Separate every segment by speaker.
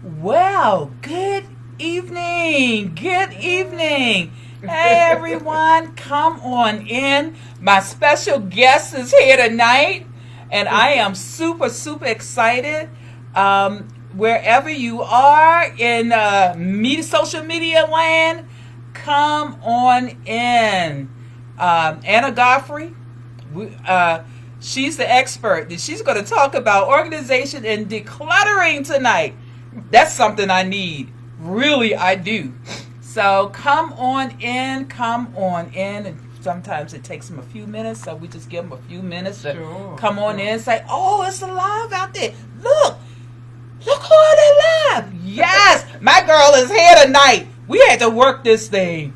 Speaker 1: Well, good evening. Good evening. Hey everyone, come on in. My special guest is here tonight, and I am super excited. Wherever you are in social media land, come on in. Anna Godfrey, she's the expert. She's going to talk about organization and decluttering tonight. That's something I need. Really, I do. So come on in, come on in. And sometimes it takes them a few minutes, so we just give them a few minutes to come on in and say, oh, it's alive out there. Look who it alive. Yes, my girl is here tonight. We had to work this thing.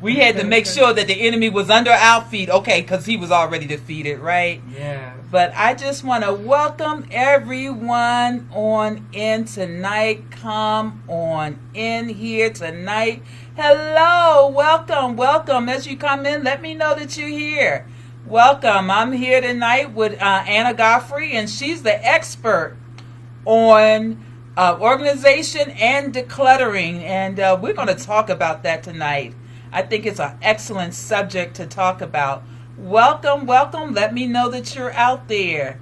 Speaker 1: We had to make sure that the enemy was under our feet. Okay, because he was already defeated, right?
Speaker 2: Yeah.
Speaker 1: But I just want to welcome everyone on in tonight. Come on in here tonight. Hello, welcome. As you come in, let me know that you're here. Welcome. I'm here tonight with Anna Godfrey, and she's the expert on organization and decluttering. And we're going to talk about that tonight. I think it's an excellent subject to talk about. Welcome. Let me know that you're out there.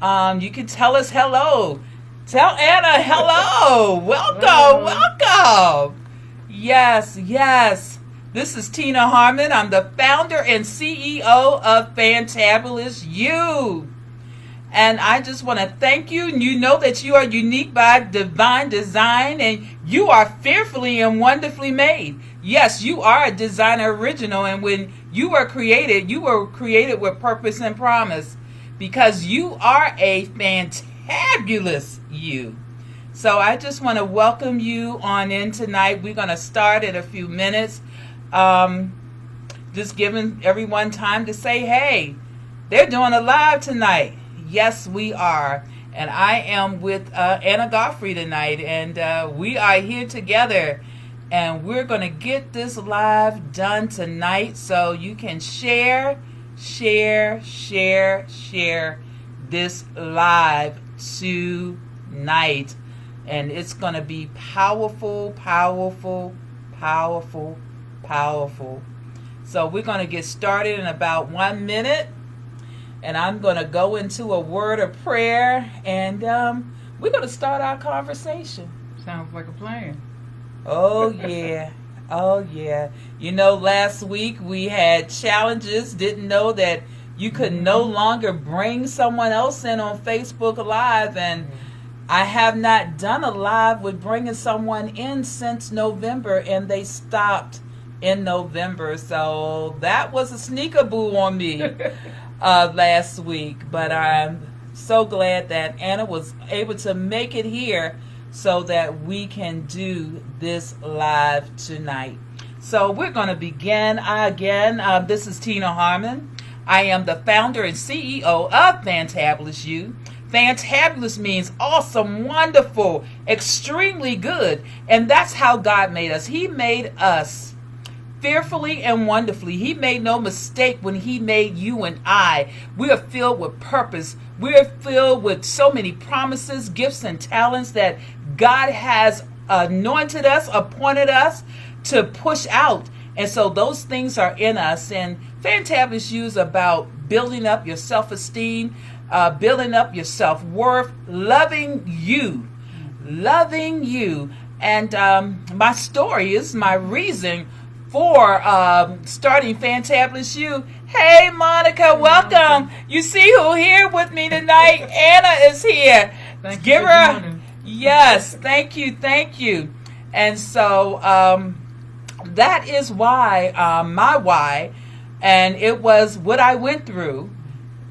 Speaker 1: You can tell us hello. Tell Anna hello. Welcome. Yes. This is Tina Harmon. I'm the founder and CEO of Fantabulous You. And I just want to thank you. You know that you are unique by divine design, and you are fearfully and wonderfully made. Yes, you are a designer original, and when you were created with purpose and promise, because you are a fantabulous you. So I just want to welcome you on in tonight. We're going to start in a few minutes. Just giving everyone time to say, hey, they're doing a live tonight. Yes, we are. And I am with Anna Godfrey tonight, and we are here together. And we're going to get this live done tonight, so you can share this live tonight. And it's going to be powerful. So we're going to get started in about 1 minute. And I'm going to go into a word of prayer, and we're going to start our conversation.
Speaker 2: Sounds like a plan.
Speaker 1: Oh, yeah. You know, last week we had challenges. Didn't know that you could no longer bring someone else in on Facebook Live. And I have not done a live with bringing someone in since November, and they stopped in November. So that was a sneakaboo on me last week. But I'm so glad that Anna was able to make it here, so that we can do this live tonight. So we're going to begin again. This is Tina Harmon. I am the founder and CEO of Fantabulous You. Fantabulous means awesome, wonderful, extremely good. And that's how God made us. He made us fearfully and wonderfully. He made no mistake when he made you and I. We are filled with purpose. We are filled with so many promises, gifts, and talents that God has anointed us, appointed us to push out. And so those things are in us. And Fantabulous You is about building up your self-esteem, building up your self-worth, loving you. And my story is my reason for starting Fantabulous You. Hey, Monica, welcome. You see who here with me tonight? Anna is here.
Speaker 2: Thank
Speaker 1: Give
Speaker 2: you
Speaker 1: her
Speaker 2: for joining.
Speaker 1: Yes, thank you. And so that is why, my why, and it was what I went through,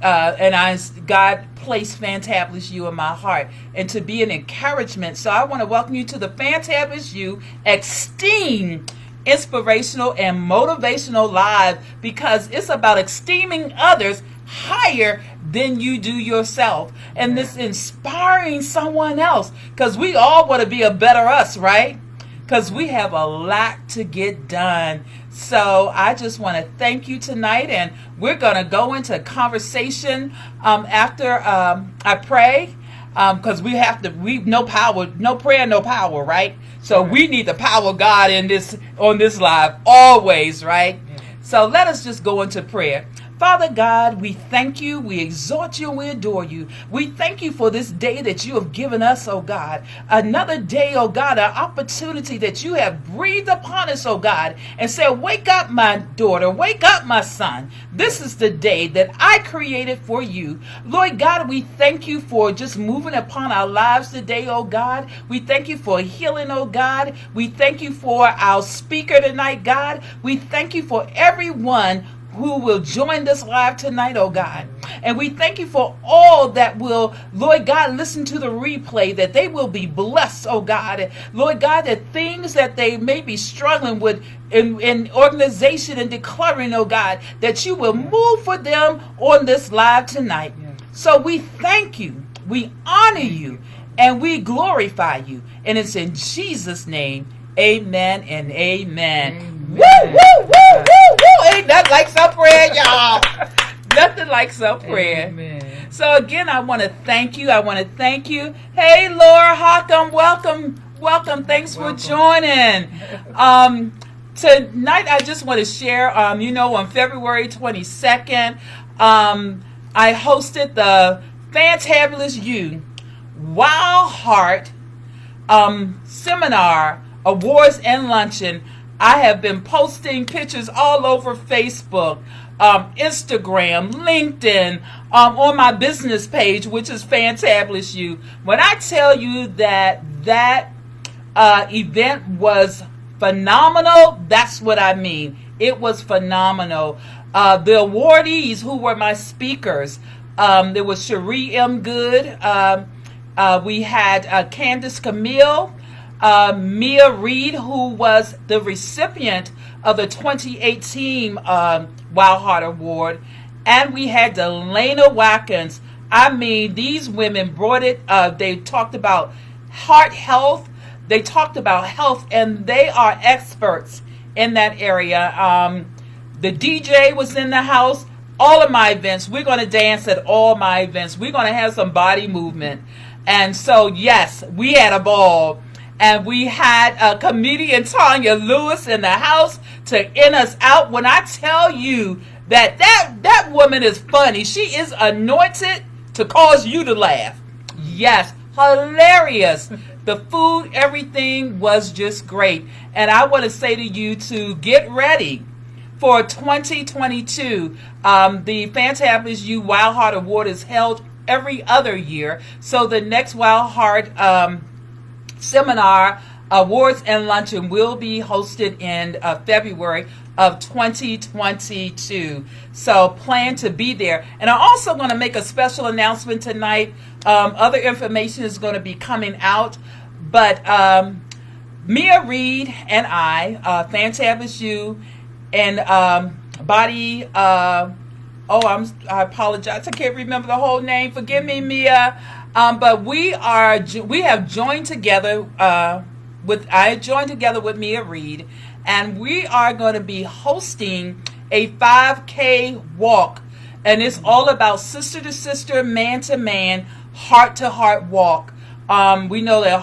Speaker 1: and God placed Fantabulous You in my heart, and to be an encouragement. So I want to welcome you to the Fantabulous You Esteem, Inspirational and Motivational Live, because it's about esteeming others higher than you do yourself, and this inspiring someone else, because we all want to be a better us, right? Because we have a lot to get done. So I just want to thank you tonight, and we're going to go into conversation after I pray. because we no power, no prayer, no power, right? So we need the power of God on this live always, right? So let us just go into prayer. Father God, we thank you, we exhort you, and we adore you. We thank you for this day that you have given us, oh God. Another day, oh God, an opportunity that you have breathed upon us, oh God, and said, wake up, my daughter, wake up, my son. This is the day that I created for you. Lord God, we thank you for just moving upon our lives today, oh God. We thank you for healing, oh God. We thank you for our speaker tonight, God. We thank you for everyone who will join this live tonight, oh God. And we thank you for all that will, Lord God, listen to the replay, that they will be blessed, oh God. Lord God, that things that they may be struggling with in organization and declaring, oh God, that you will move for them on this live tonight. So we thank you, we honor you, and we glorify you. And it's in Jesus' name, amen and amen. Woo, woo, woo, woo, woo. Ain't nothing like some prayer, y'all. Nothing like some prayer. Amen. So again, I want to thank you. Hey, Laura Hockham, welcome. Thanks for joining. Tonight, I just want to share, on February 22nd, I hosted the Fantabulous You Wild Heart Seminar, Awards, and Luncheon. I have been posting pictures all over Facebook, Instagram, LinkedIn, on my business page, which is Fantabulous You. When I tell you that event was phenomenal, that's what I mean. It was phenomenal. The awardees who were my speakers, there was Cherie M. Good. We had Candace Camille. Mia Reed, who was the recipient of the 2018 Wild Heart Award, and we had Delana Watkins. I mean, these women brought it. They talked about heart health. They talked about health, and they are experts in that area. The DJ was in the house. All of my events, we're going to dance at all my events. We're going to have some body movement. And so, yes, we had a ball. And we had comedian Tanya Lewis in the house to end us out. When I tell you that woman is funny, she is anointed to cause you to laugh. Yes, hilarious. The food, everything was just great. And I want to say to you to get ready for 2022. The Fantabulous You Wild Heart Award is held every other year. So the next Wild Heart Seminar, Awards, and Luncheon will be hosted in February of 2022. So plan to be there. And I'm also going to make a special announcement tonight. Other information is going to be coming out. But Mia Reed and I, Fantabulous You, and Body, I apologize. I can't remember the whole name. Forgive me, Mia. But we have joined together I joined together with Mia Reed, and we are going to be hosting a 5K walk, and it's all about sister to sister, man to man, heart to heart walk. We know that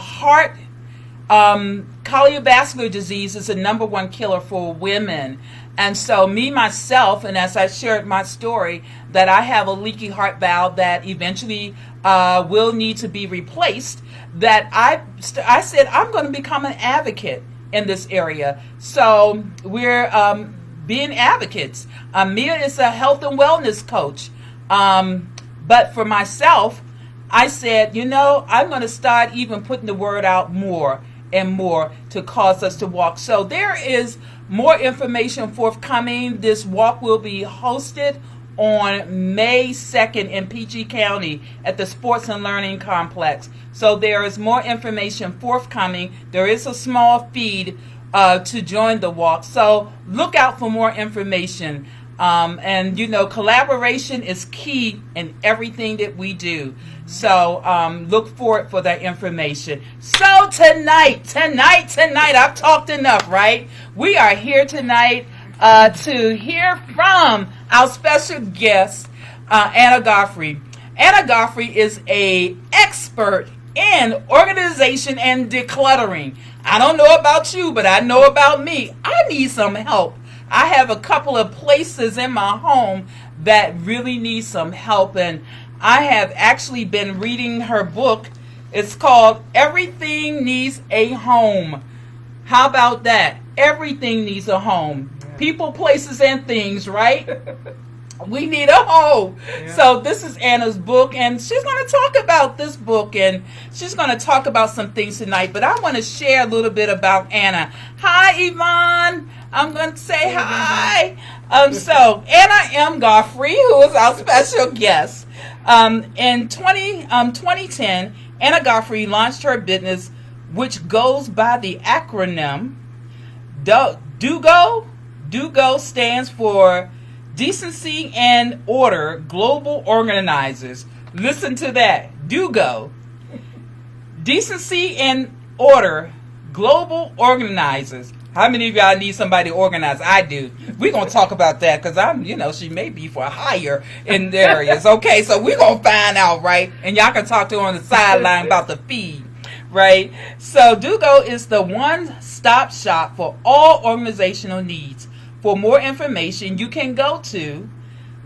Speaker 1: cardiovascular disease is the number one killer for women. And so myself, and as I shared my story, that I have a leaky heart valve that eventually will need to be replaced, that I said I'm going to become an advocate in this area. So we're being advocates. Mia is a health and wellness coach. But for myself, I said, I'm going to start even putting the word out more and more to cause us to walk. So there is more information forthcoming. This walk will be hosted on May 2nd in PG County at the Sports and Learning Complex. So there is more information forthcoming. There is a small feed to join the walk. So look out for more information. And collaboration is key in everything that we do. So look forward for that information. So tonight, I've talked enough, right? We are here tonight to hear from our special guest, Anna Godfrey. Anna Godfrey is a expert in organization and decluttering. I don't know about you, but I know about me. I need some help. I have a couple of places in my home that really need some help, and I have actually been reading her book. It's called Everything Needs a Home. How about that? Everything needs a home. Yeah. People, places, and things, right? We need a home. Yeah. So this is Anna's book, and she's going to talk about this book, and she's going to talk about some things tonight. But I want to share a little bit about Anna. Hi, Yvonne. I'm going to say hi. So Anna M. Godfrey, who is our special guest. In 2010, Anna Godfrey launched her business, which goes by the acronym DUGO. DUGO stands for Decency and Order Global Organizers. Listen to that. DUGO. Decency and Order Global Organizers. How many of y'all need somebody to organize? I do. We're going to talk about that because she may be for hire in the areas. Okay, so we're going to find out, right? And y'all can talk to her on the sideline about the feed, right? So DUGO is the one-stop shop for all organizational needs. For more information, you can go to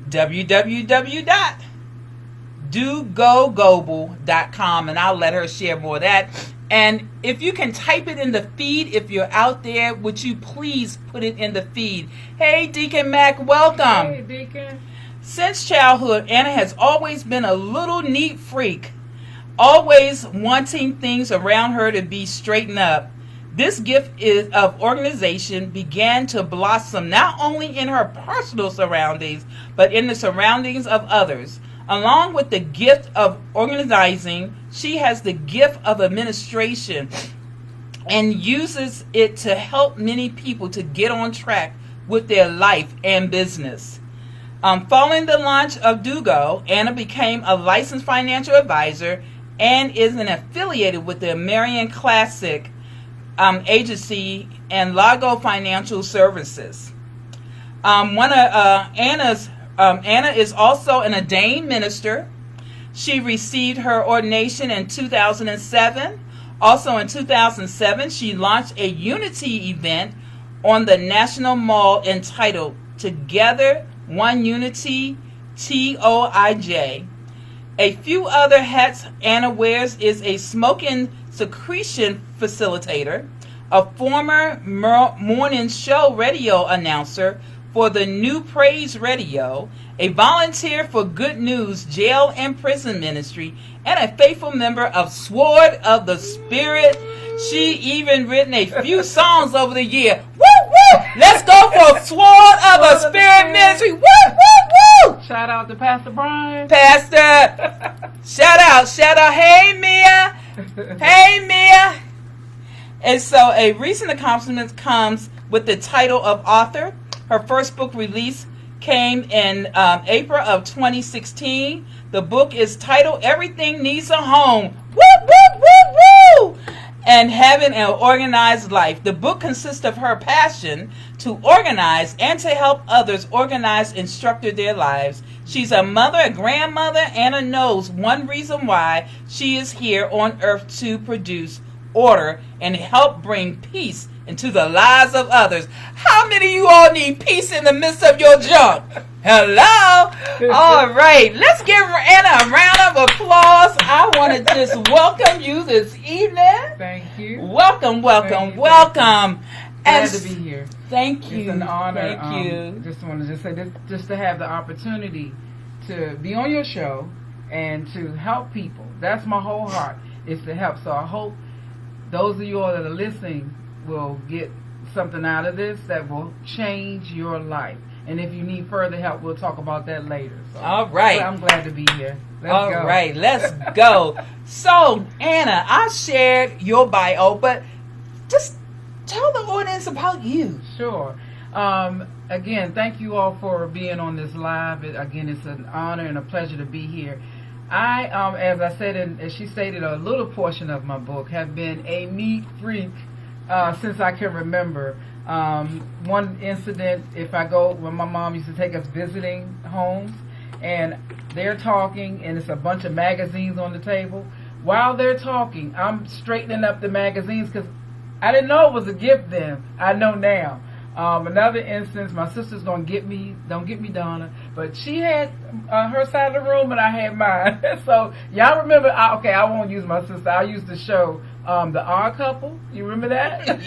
Speaker 1: www.dugoglobal.com, and I'll let her share more of that. And if you can type it in the feed, if you're out there, would you please put it in the feed? Hey, Deacon Mac, welcome.
Speaker 2: Hey, Deacon.
Speaker 1: Since childhood, Anna has always been a little neat freak, always wanting things around her to be straightened up. This gift of organization began to blossom not only in her personal surroundings, but in the surroundings of others. Along with the gift of organizing, she has the gift of administration and uses it to help many people to get on track with their life and business. Following the launch of DUGO, Anna became a licensed financial advisor and is an affiliated with the Marion Classic Agency and Lago Financial Services. Anna is also an ordained minister. She received her ordination in 2007. Also in 2007, she launched a unity event on the National Mall entitled Together One Unity TOIJ. A few other hats Anna wears is a smoking secretion facilitator, a former morning show radio announcer for the New Praise Radio, a volunteer for Good News Jail and Prison Ministry, and a faithful member of Sword of the Spirit. She even written a few songs over the year. Woo, woo! Let's go for Sword of the Spirit Ministry. Woo, woo, woo!
Speaker 2: Shout out to Pastor Brian.
Speaker 1: Pastor. Shout out. Hey, Mia. Hey, Mia. And so a recent accomplishment comes with the title of author. Her first book release came in April of 2016. The book is titled Everything Needs a Home. Woo, woo, woo, woo! And Having an Organized Life. The book consists of her passion to organize and to help others organize and structure their lives. She's a mother, a grandmother. Anna knows one reason why she is here on earth: to produce order and help bring peace into the lives of others. How many of you all need peace in the midst of your junk? Hello? All right. Let's give Anna a round of applause. I want to just welcome you this evening.
Speaker 2: Thank you.
Speaker 1: Welcome.
Speaker 2: Glad to be here.
Speaker 1: Thank you.
Speaker 2: It's an honor.
Speaker 1: Thank you.
Speaker 2: Just want to say this, just to have the opportunity to be on your show and to help people. That's my whole heart, is to help. So I hope those of you all that are listening will get something out of this that will change your life. And if you need further help, we'll talk about that later. So,
Speaker 1: all right.
Speaker 2: I'm glad to be here.
Speaker 1: All right, let's go. So, Anna, I shared your bio, but just tell the audience about you.
Speaker 2: Sure. Again, thank you all for being on this live. Again, it's an honor and a pleasure to be here. I, as I said, and as she stated, a little portion of my book, have been a neat freak since I can remember. One incident, when my mom used to take us visiting homes, and they're talking, and it's a bunch of magazines on the table. While they're talking, I'm straightening up the magazines because I didn't know it was a gift then. I know now. Another instance, my sister's gonna get me. Don't get me, Donna. But she had her side of the room, and I had mine. So y'all remember? I won't use my sister. I'll use the show, The Odd Couple. You remember that?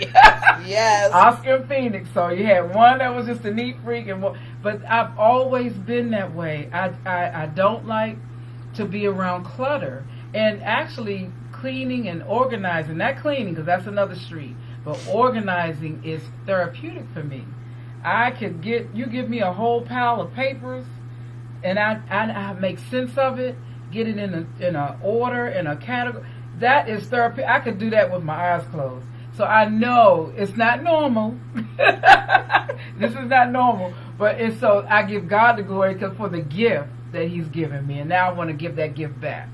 Speaker 1: Yes.
Speaker 2: Oscar and Phoenix. So you had one that was just a neat freak, and but I've always been that way. I don't like to be around clutter, and actually cleaning and organizing. Not cleaning because that's another street. But organizing is therapeutic for me. I could you give me a whole pile of papers, and I make sense of it, get it in a order, in a category. That is therapy. I could do that with my eyes closed. So I know it's not normal. This is not normal, but it's so I give God the glory for the gift that He's given me, and now I want to give that gift back.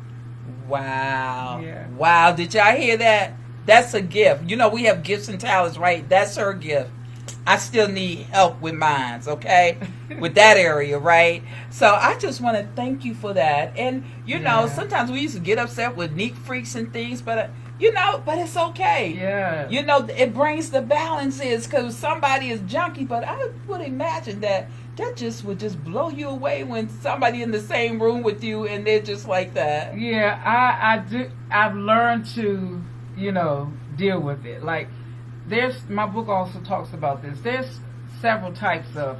Speaker 1: Wow.
Speaker 2: Yeah.
Speaker 1: Wow. Did y'all hear that? That's a gift. You know, we have gifts and talents, right? That's her gift. I still need help with mine, okay? With that area, right? So I just want to thank you for that. And, you know, sometimes we used to get upset with neat freaks and things, but, but it's okay.
Speaker 2: Yeah.
Speaker 1: You know, it brings the balances because somebody is junky, but I would imagine that just would just blow you away when somebody in the same room with you and they're just like that.
Speaker 2: Yeah, I do. I've learned to deal with it. Like, my book also talks about this. There's several types of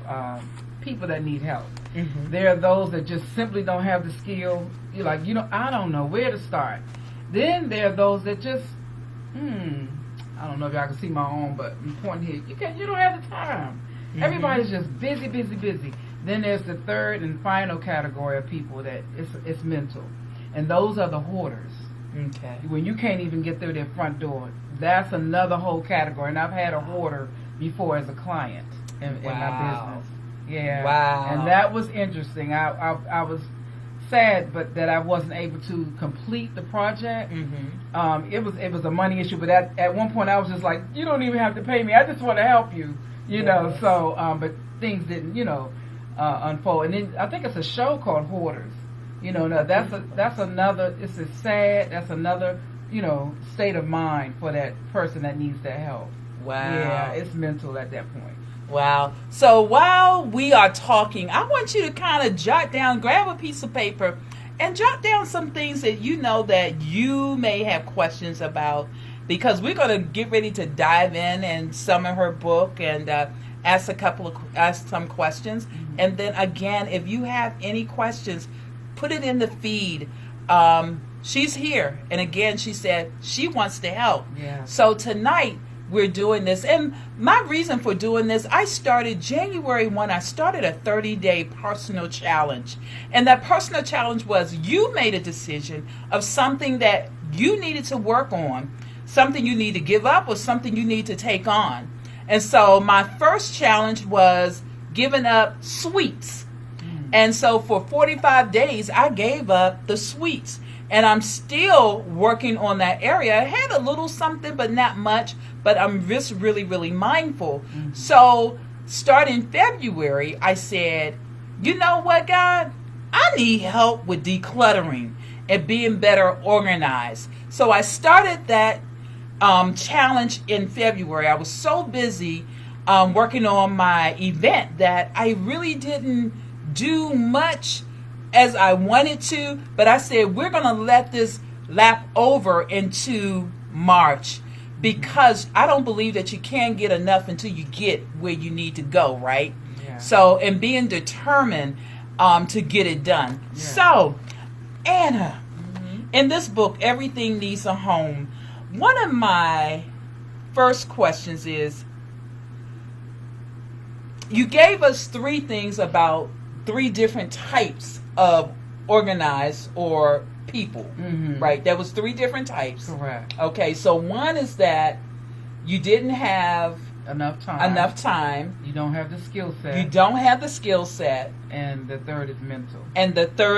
Speaker 2: people that need help. Mm-hmm. There are those that just simply don't have the skill. You're like, I don't know where to start. Then there are those that just, I don't know if y'all can see my arm, but I'm pointing here. You don't have the time. Mm-hmm. Everybody's just busy, busy, busy. Then there's the third and final category of people that it's mental. And those are the hoarders.
Speaker 1: Okay.
Speaker 2: When you can't even get through their front door, that's another whole category. And I've had a hoarder before as a client in my business. Yeah.
Speaker 1: Wow.
Speaker 2: And that was interesting. I was sad, but that I wasn't able to complete the project. Mm-hmm. It was a money issue, but at one point I was just like, you don't even have to pay me. I just want to help you. Know. So but things didn't unfold. And then I think it's a show called Hoarders. No, that's another. It's a sad. That's another. State of mind for that person that needs that help.
Speaker 1: Wow.
Speaker 2: Yeah, it's mental at that point.
Speaker 1: Wow. So while we are talking, I want you to kind of grab a piece of paper, and jot down some things that that you may have questions about, because we're going to get ready to dive in and some of her book and ask some questions. Mm-hmm. And then again, if you have any questions, put it in the feed. She's here, and again, she said she wants to help.
Speaker 2: Yeah.
Speaker 1: So tonight we're doing this, and my reason for doing this, I started January 1. I started a 30-day personal challenge, and that personal challenge was you made a decision of something that you needed to work on, something you need to give up, or something you need to take on. And so my first challenge was giving up sweets. And so for 45 days, I gave up the sweets. And I'm still working on that area. I had a little something, but not much. But I'm just really, really mindful. Mm-hmm. So starting February, I said, you know what, God? I need help with decluttering and being better organized. So I started that challenge in February. I was so busy working on my event that I really didn't do much as I wanted to, but I said we're going to let this lap over into March, because I don't believe that you can get enough until you get where you need to go, right? Yeah. So, and being determined to get it done. Yeah. So, Anna, in this book, Everything Needs a Home, one of my first questions is, you gave us 3 things about 3 different types of organized or people, right? There was 3 different types.
Speaker 2: Correct.
Speaker 1: Okay, so one is that you didn't have
Speaker 2: enough time. You don't have the skill set. And the third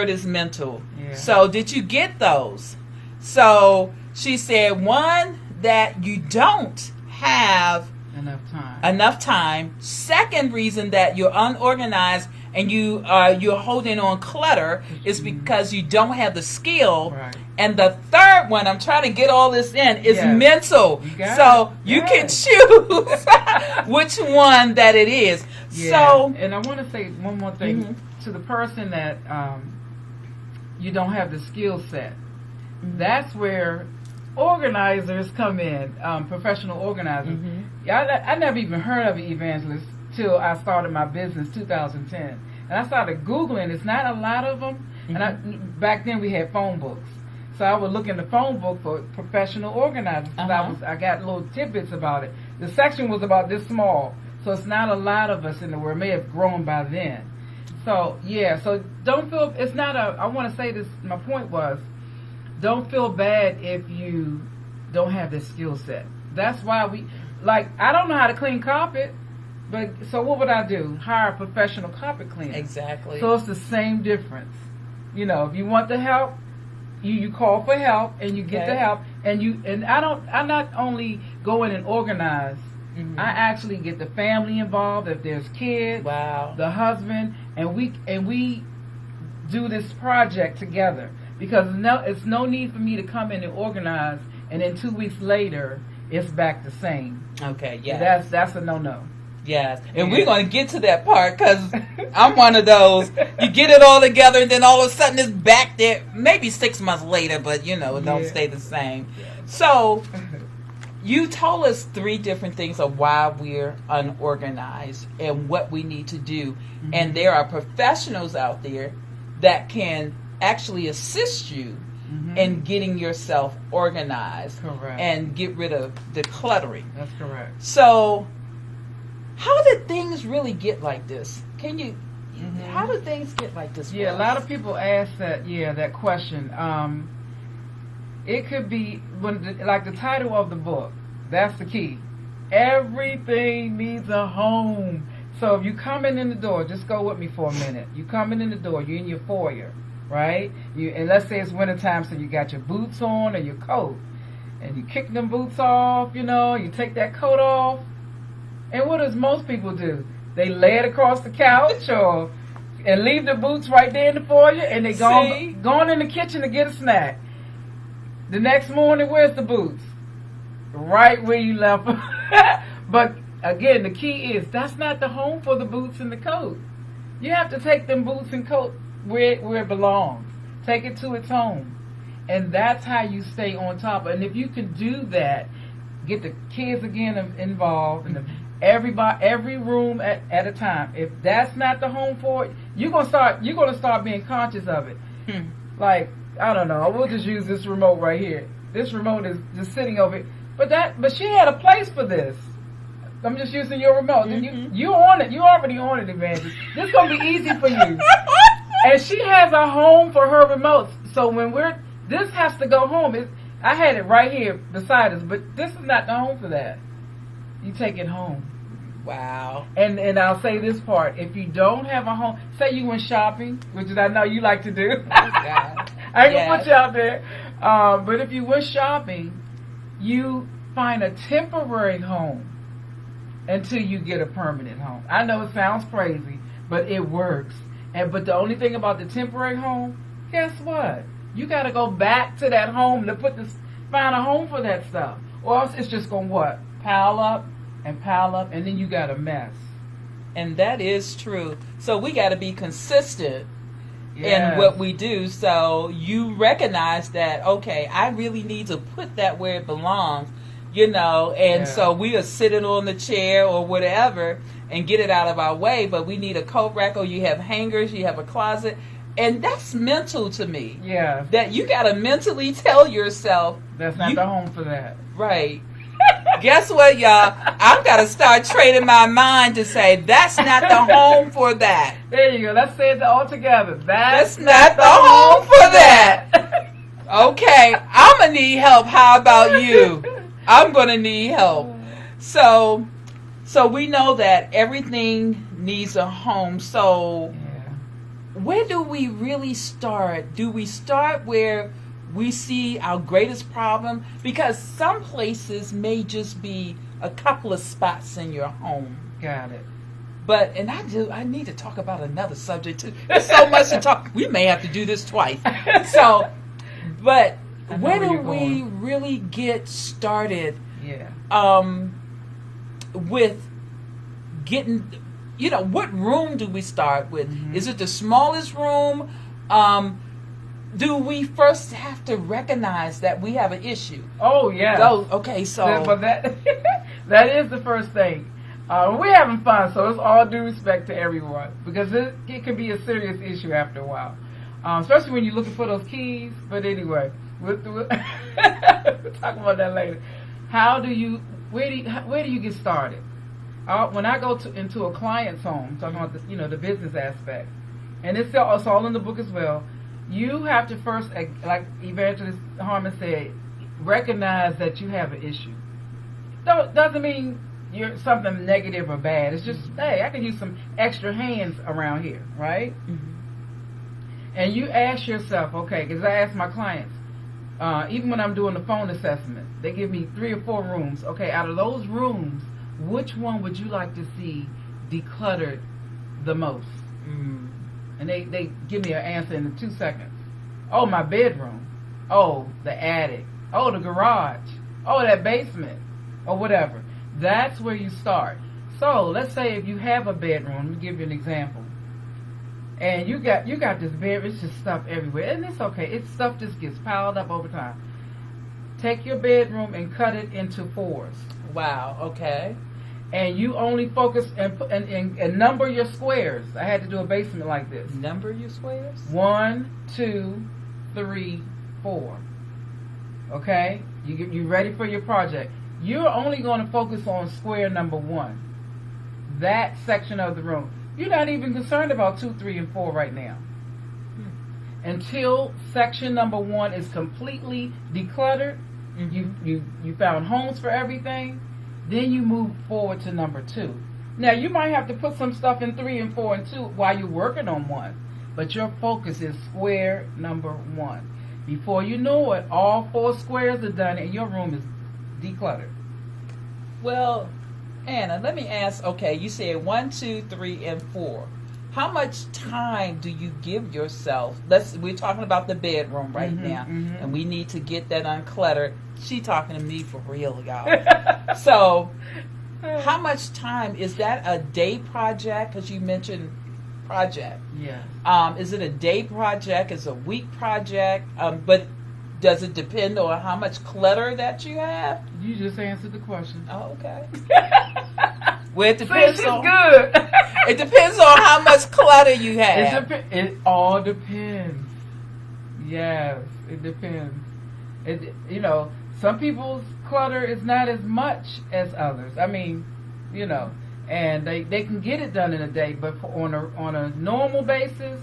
Speaker 2: is mental. Yeah. So did you get those? So she said, one, that you don't have Enough time.
Speaker 1: Second reason that you're unorganized and you're holding on clutter is because you don't have the skill.
Speaker 2: Right.
Speaker 1: And the third one, I'm trying to get all this in, is mental. You can choose which one that it is.
Speaker 2: Yeah.
Speaker 1: So,
Speaker 2: and I want to say one more thing to the person that you don't have the skill set. That's where organizers come in, professional organizers. I never even heard of an evangelist till I started my business 2010. And I started Googling. It's not a lot of them. And back then we had phone books. So I would look in the phone book for professional organizers. I got little tidbits about it. The section was about this small. So it's not a lot of us in the world. It may have grown by then. So, so don't feel, it's not I want to say this, my point was, don't feel bad if you don't have this skill set. That's why I don't know how to clean carpet, but so what would I do? Hire a professional carpet cleaner.
Speaker 1: Exactly.
Speaker 2: So it's the same difference. If you want the help, you call for help and you get the help, and I not only go in and organize, I actually get the family involved if there's kids, the husband, and we do this project together. Because it's no need for me to come in and organize, and then 2 weeks later, it's back the same.
Speaker 1: Okay, yeah.
Speaker 2: That's a no-no.
Speaker 1: Yes, and we're going to get to that part because I'm one of those. You get it all together, and then all of a sudden it's back there. Maybe 6 months later, but it don't stay the same. So you told us 3 different things of why we're unorganized and what we need to do. And there are professionals out there that can actually assist you in getting yourself organized.
Speaker 2: Correct.
Speaker 1: And get rid of the cluttering.
Speaker 2: That's correct.
Speaker 1: So how did things really get like this? Can you how do things get like this?
Speaker 2: Yeah, a lot of people ask that question. It could be like the title of the book. That's the key. Everything needs a home. So if you come in the door, just go with me for a minute. You coming in the door, you're in your foyer, right? And let's say it's wintertime, so you got your boots on and your coat. And you kick them boots off, you take that coat off. And what does most people do? They lay it across the couch and leave the boots right there in the foyer, and they going in the kitchen to get a snack. The next morning, where's the boots? Right where you left them. But again, the key is that's not the home for the boots and the coat. You have to take them boots and coat where it belongs. Take it to its home. And that's how you stay on top. And if you can do that, get the kids again involved, and every room at a time. If that's not the home for it, you're gonna start being conscious of it. Like, I don't know, we'll just use this remote right here. This remote is just sitting over here. But she had a place for this. I'm just using your remote. And you on it. You already on it, Evangelist. This is gonna be easy for you. And she has a home for her remotes. So when this has to go home. I had it right here beside us, but this is not the home for that. You take it home.
Speaker 1: Wow.
Speaker 2: And I'll say this part. If you don't have a home, say you went shopping, which I know you like to do. I ain't gonna put you out there. But if you went shopping, you find a temporary home until you get a permanent home. I know it sounds crazy, but it works. But the only thing about the temporary home, guess what? You got to go back to that home to find a home for that stuff. Or else it's just going to pile up, and then you got a mess.
Speaker 1: And that is true. So we got to be consistent in what we do. So you recognize that, okay, I really need to put that where it belongs, and so we are sitting on the chair or whatever and get it out of our way, but we need a coat rack, or you have hangers, you have a closet. And that's mental to me.
Speaker 2: Yeah.
Speaker 1: That you got to mentally tell yourself.
Speaker 2: That's not the home for that.
Speaker 1: Right. Guess what, y'all? I've got to start training my mind to say, that's not the home for that.
Speaker 2: There you go. Let's say it all together. That's
Speaker 1: not the home for that. Okay. I'm going to need help. How about you? I'm going to need help. So we know that everything needs a home. So where do we really start? Do we start where we see our greatest problem? Because some places may just be a couple of spots in your home.
Speaker 2: Got it.
Speaker 1: But, and I need to talk about another subject too. There's so much to talk. We may have to do this twice. So, but where do we really get started?
Speaker 2: Yeah.
Speaker 1: With getting, what room do we start with? Mm-hmm. Is it the smallest room? Do we first have to recognize that we have an issue?
Speaker 2: Oh, yeah.
Speaker 1: Okay, so.
Speaker 2: But that is the first thing. We're having fun, so it's all due respect to everyone, because it can be a serious issue after a while, especially when you're looking for those keys. But anyway, we'll talk about that later. Where do you get started? When I go into a client's home, talking about the business aspect, and it's all in the book as well. You have to first, like Evangelist Harmon said, recognize that you have an issue. Doesn't mean you're something negative or bad. It's just, hey, I can use some extra hands around here, right? Mm-hmm. And you ask yourself, okay, because I ask my clients, even when I'm doing the phone assessment, they give me 3 or 4 rooms. Okay, out of those rooms, which one would you like to see decluttered the most? Mm. And they give me an answer in 2 seconds. Oh, my bedroom. Oh, the attic. Oh, the garage. Oh, that basement. Or whatever. That's where you start. So let's say if you have a bedroom, let me give you an example. And you got this bed, it's just stuff everywhere. And it's okay. Stuff just gets piled up over time. Take your bedroom and cut it into 4s.
Speaker 1: Wow, okay.
Speaker 2: And you only focus and number your squares. I had to do a basement like this.
Speaker 1: Number your squares?
Speaker 2: 1, 2, 3, 4. Okay? You ready for your project. You're only going to focus on square number 1. That section of the room. You're not even concerned about 2, 3, and 4 right now. Until section number 1 is completely decluttered, you found homes for everything, then you move forward to number 2. Now, you might have to put some stuff in 3 and 4 and 2 while you're working on 1, but your focus is square number 1. Before you know it, all 4 squares are done and your room is decluttered.
Speaker 1: Well, Anna, let me ask, okay, you said 1, 2, 3, and 4. How much time do you give yourself? We're talking about the bedroom right now, and we need to get that uncluttered. She talking to me for real, y'all. So, how much time is that? A day project? Because you mentioned project.
Speaker 2: Yeah.
Speaker 1: Is it a day project? Is it a week project? But does it depend on how much clutter that you have?
Speaker 2: You just answered the question.
Speaker 1: Oh, okay. Well, it depends
Speaker 2: she's good.
Speaker 1: It depends on how much clutter you have.
Speaker 2: It all depends. Yes, it depends. Some people's clutter is not as much as others. I mean, and they can get it done in a day, but on a normal basis,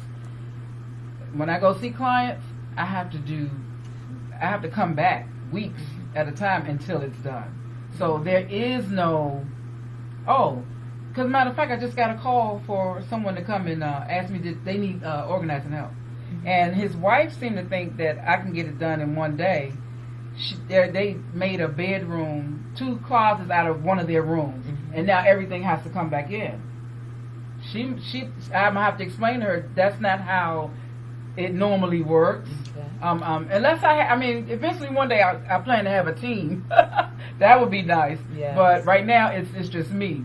Speaker 2: when I go see clients, I have to come back weeks at a time until it's done. So there is no, because matter of fact, I just got a call for someone to come and ask me that they need organizing help. And his wife seemed to think that I can get it done in one day. They made a bedroom, 2 closets out of one of their rooms, and now everything has to come back in. I'm gonna have to explain to her that's not how it normally works. Okay. Unless eventually one day I plan to have a team. That would be nice. Yes. But right now it's just me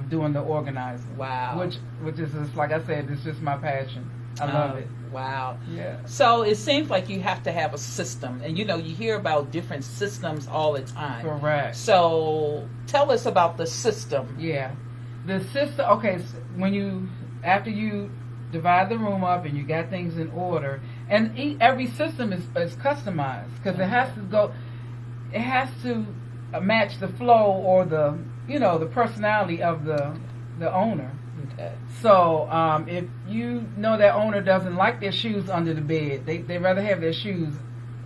Speaker 2: doing the organizing.
Speaker 1: Wow.
Speaker 2: Which is just, like I said, it's just my passion. I love it.
Speaker 1: Wow.
Speaker 2: Yeah.
Speaker 1: So it seems like you have to have a system, and you hear about different systems all the time.
Speaker 2: Correct.
Speaker 1: So tell us about the system.
Speaker 2: Yeah. The system. Okay. So after you divide the room up and you got things in order, and every system is customized because it has to match the flow or the personality of the owner. Okay. So if that owner doesn't like their shoes under the bed, they rather have their shoes,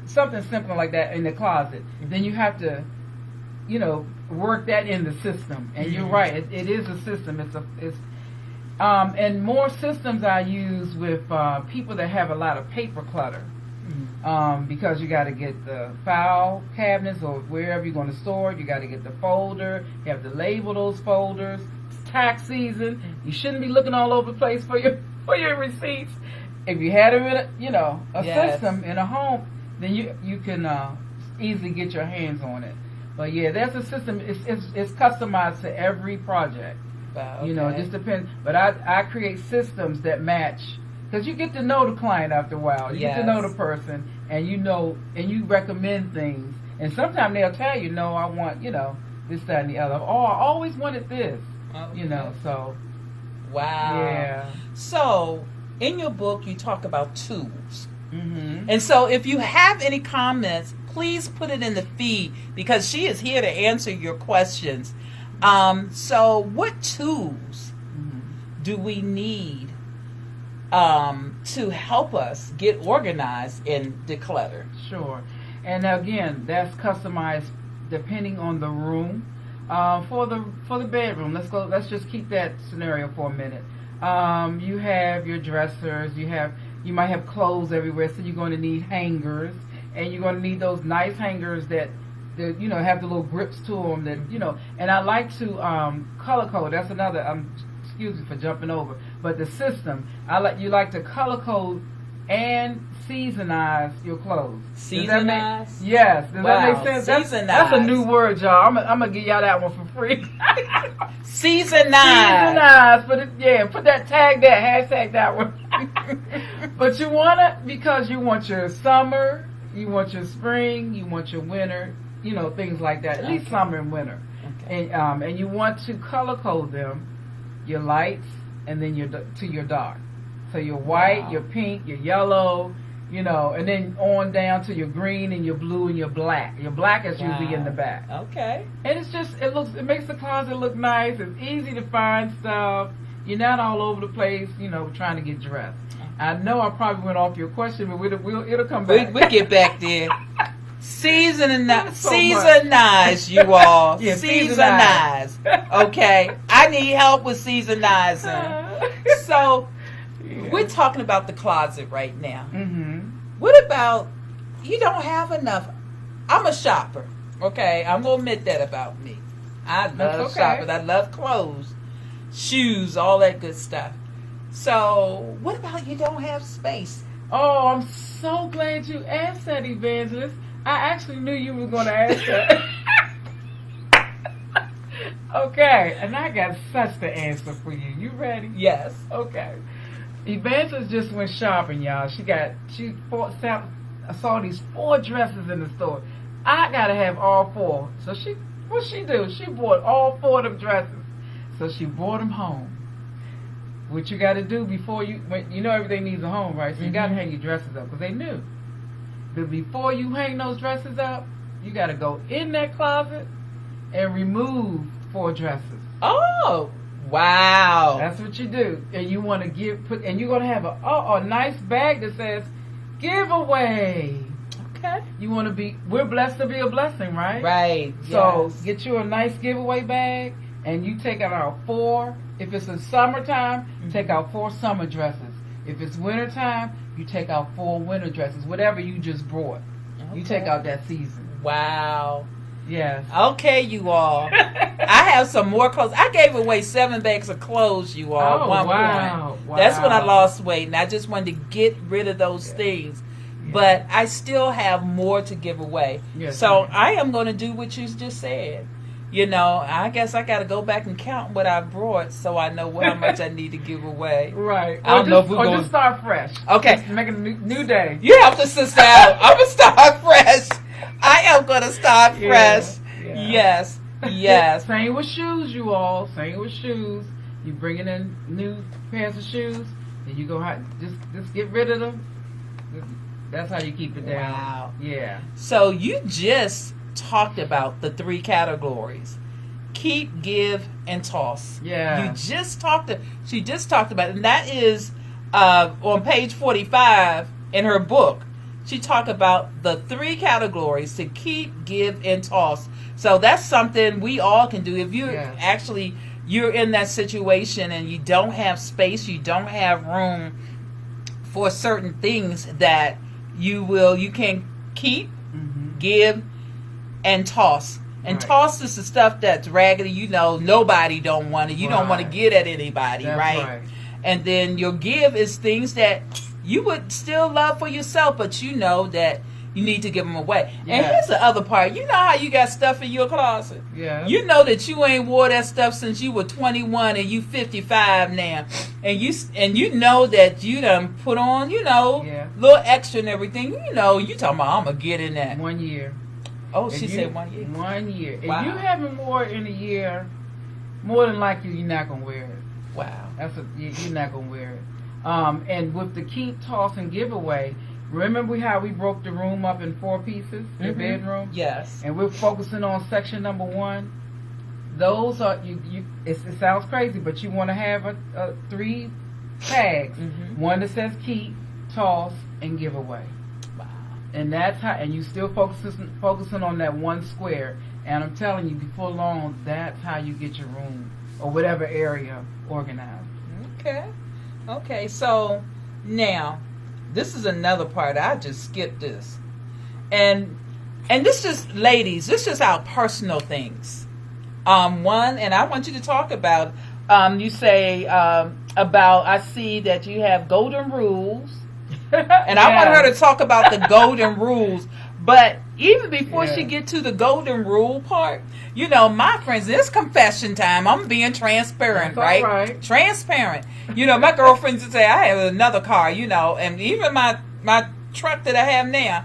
Speaker 2: something simple like that, in the closet, then you have to work that in the system. And you're right, it is a system. And more systems I use with people that have a lot of paper clutter. because you got to get the file cabinets or wherever you're going to store it. You got to get the folder. You have to label those folders. It's tax season. You shouldn't be looking all over the place for your receipts. If you had them in a system in a home, then you can easily get your hands on it. But yeah, there's a system. It's customized to every project.
Speaker 1: Wow, okay.
Speaker 2: It just depends. But I create systems that match, because you get to know the client after a while. You get to know the person, and you recommend things. And sometimes they'll tell you, no, I want this, that, and the other. Oh, I always wanted this.
Speaker 1: Okay.
Speaker 2: So.
Speaker 1: Wow.
Speaker 2: Yeah.
Speaker 1: So in your book, you talk about tools.
Speaker 2: Mm-hmm.
Speaker 1: And so if you have any comments, please put it in the feed, because she is here to answer your questions. So what tools do we need to help us get organized and declutter?
Speaker 2: Sure. And again, that's customized depending on the room. For the bedroom, let's just keep that scenario for a minute. You have your dressers, you might have clothes everywhere, so you're going to need hangers, and you're going to need those nice hangers that have the little grips to them, and I like to color code. That's another, excuse me for jumping over, but the system, you like to color code and seasonize your clothes.
Speaker 1: Seasonize?
Speaker 2: Yes. Does that make sense? That's a new word, y'all. I'm going to give y'all that one for free.
Speaker 1: Seasonize.
Speaker 2: Seasonize. Put that tag there, hashtag that one. But you want it because you want your summer, you want your spring, you want your winter, things like that. At least summer and winter. Okay. And you want to color code them, your lights, and then your dark. So your white, your pink, your yellow, and then on down to your green and your blue and your black. Your black is usually in the back.
Speaker 1: Okay.
Speaker 2: And it makes the closet look nice. It's easy to find stuff. You're not all over the place, trying to get dressed. I know I probably went off your question, but it'll come back.
Speaker 1: We'll get back there. Seasonize, you all.
Speaker 2: Yeah,
Speaker 1: seasonize. Okay. I need help with seasonizing. So, we're talking about the closet right now.
Speaker 2: Mm-hmm.
Speaker 1: What about, you don't have enough? I'm a shopper. Okay. I'm going to admit that about me. I love shopping. I love clothes, shoes, all that good stuff. So, what about you don't have space?
Speaker 2: Oh, I'm so glad you asked that, Evangelist. I actually knew you were going to ask that. Okay, and I got such the answer for you. You ready?
Speaker 1: Yes.
Speaker 2: Okay. Evangelist just went shopping, y'all. She saw these 4 dresses in the store. I gotta have all 4. So what she do? She bought all 4 of them dresses. So she brought them home. What you gotta do before everything needs a home, right? So you gotta hang your dresses up, because they knew. But before you hang those dresses up, you gotta go in that closet and remove 4 dresses.
Speaker 1: Oh, wow.
Speaker 2: That's what you do. And you want to and you're going to have a nice bag that says giveaway. Okay. We're blessed to be a blessing, right?
Speaker 1: Right.
Speaker 2: So get you a nice giveaway bag, and you take out 4. If it's in summertime, take out 4 summer dresses. If it's wintertime, you take out 4 winter dresses. Whatever you just brought. Okay. You take out that season.
Speaker 1: Wow.
Speaker 2: Yes.
Speaker 1: Okay, you all. I have some more clothes. I gave away 7 bags of clothes, you all, at one point.
Speaker 2: Wow.
Speaker 1: That's when I lost weight, and I just wanted to get rid of those things. Yeah. But I still have more to give away. Yes, so I am going to do what you just said. I guess I got to go back and count what I brought so I know how much I need to give away.
Speaker 2: Right.
Speaker 1: I don't know if we're going to
Speaker 2: just start fresh.
Speaker 1: Okay.
Speaker 2: Just make a new day.
Speaker 1: You have to sister out. I'm going to start fresh. I am going to start fresh. Yeah. Yes.
Speaker 2: Same with shoes, you all. Same with shoes. You bringing in new pairs of shoes, and you go just get rid of them. That's how you keep it down.
Speaker 1: Wow.
Speaker 2: Yeah.
Speaker 1: So you just talked about the 3 categories: keep, give, and toss.
Speaker 2: Yeah.
Speaker 1: She just talked about it, and that is on page 45 in her book. She talked about the 3 categories: to keep, give, and toss. So that's something we all can do. If you're in that situation and you don't have space, you don't have room for certain things that you can keep, give, and toss. And toss is the stuff that's raggedy. You know, nobody don't want it. You don't want to get at anybody,
Speaker 2: That's
Speaker 1: right? And then your give is things that you would still love for yourself, but you know that you need to give them away.
Speaker 2: Yeah.
Speaker 1: And here's the other part. You know how you got stuff in your closet?
Speaker 2: Yeah.
Speaker 1: You know that you ain't wore that stuff since you were 21 and you 55 now. And you know that you done put on, little extra and everything. You know, you talking about, I'm going to get in that.
Speaker 2: 1 year.
Speaker 1: Oh, she said 1 year.
Speaker 2: 1 year.
Speaker 1: Wow.
Speaker 2: If you haven't worn in a year, more than likely you're not going to wear it.
Speaker 1: Wow.
Speaker 2: You're not going to wear it. And with the keep, toss, and giveaway, remember how we broke the room up in 4 pieces, the bedroom?
Speaker 1: Yes.
Speaker 2: And we're focusing on section number 1. Those are, it sounds crazy, but you want to have 3 tags. One that says keep, toss, and giveaway.
Speaker 1: Wow.
Speaker 2: And that's how, and you still focusing on that 1 square. And I'm telling you, before long, that's how you get your room or whatever area organized.
Speaker 1: Okay, so now, this is another part. I just skipped this. And this just, ladies, this is our personal things. One, and I want you to talk about, you say about, I see that you have golden rules. And I want her to talk about the golden rules. But even before she get to the golden rule part, my friends, it's confession time. I'm being transparent,
Speaker 2: That's
Speaker 1: right?
Speaker 2: all right?
Speaker 1: Transparent. My girlfriends would say, I have another car, and even my truck that I have now,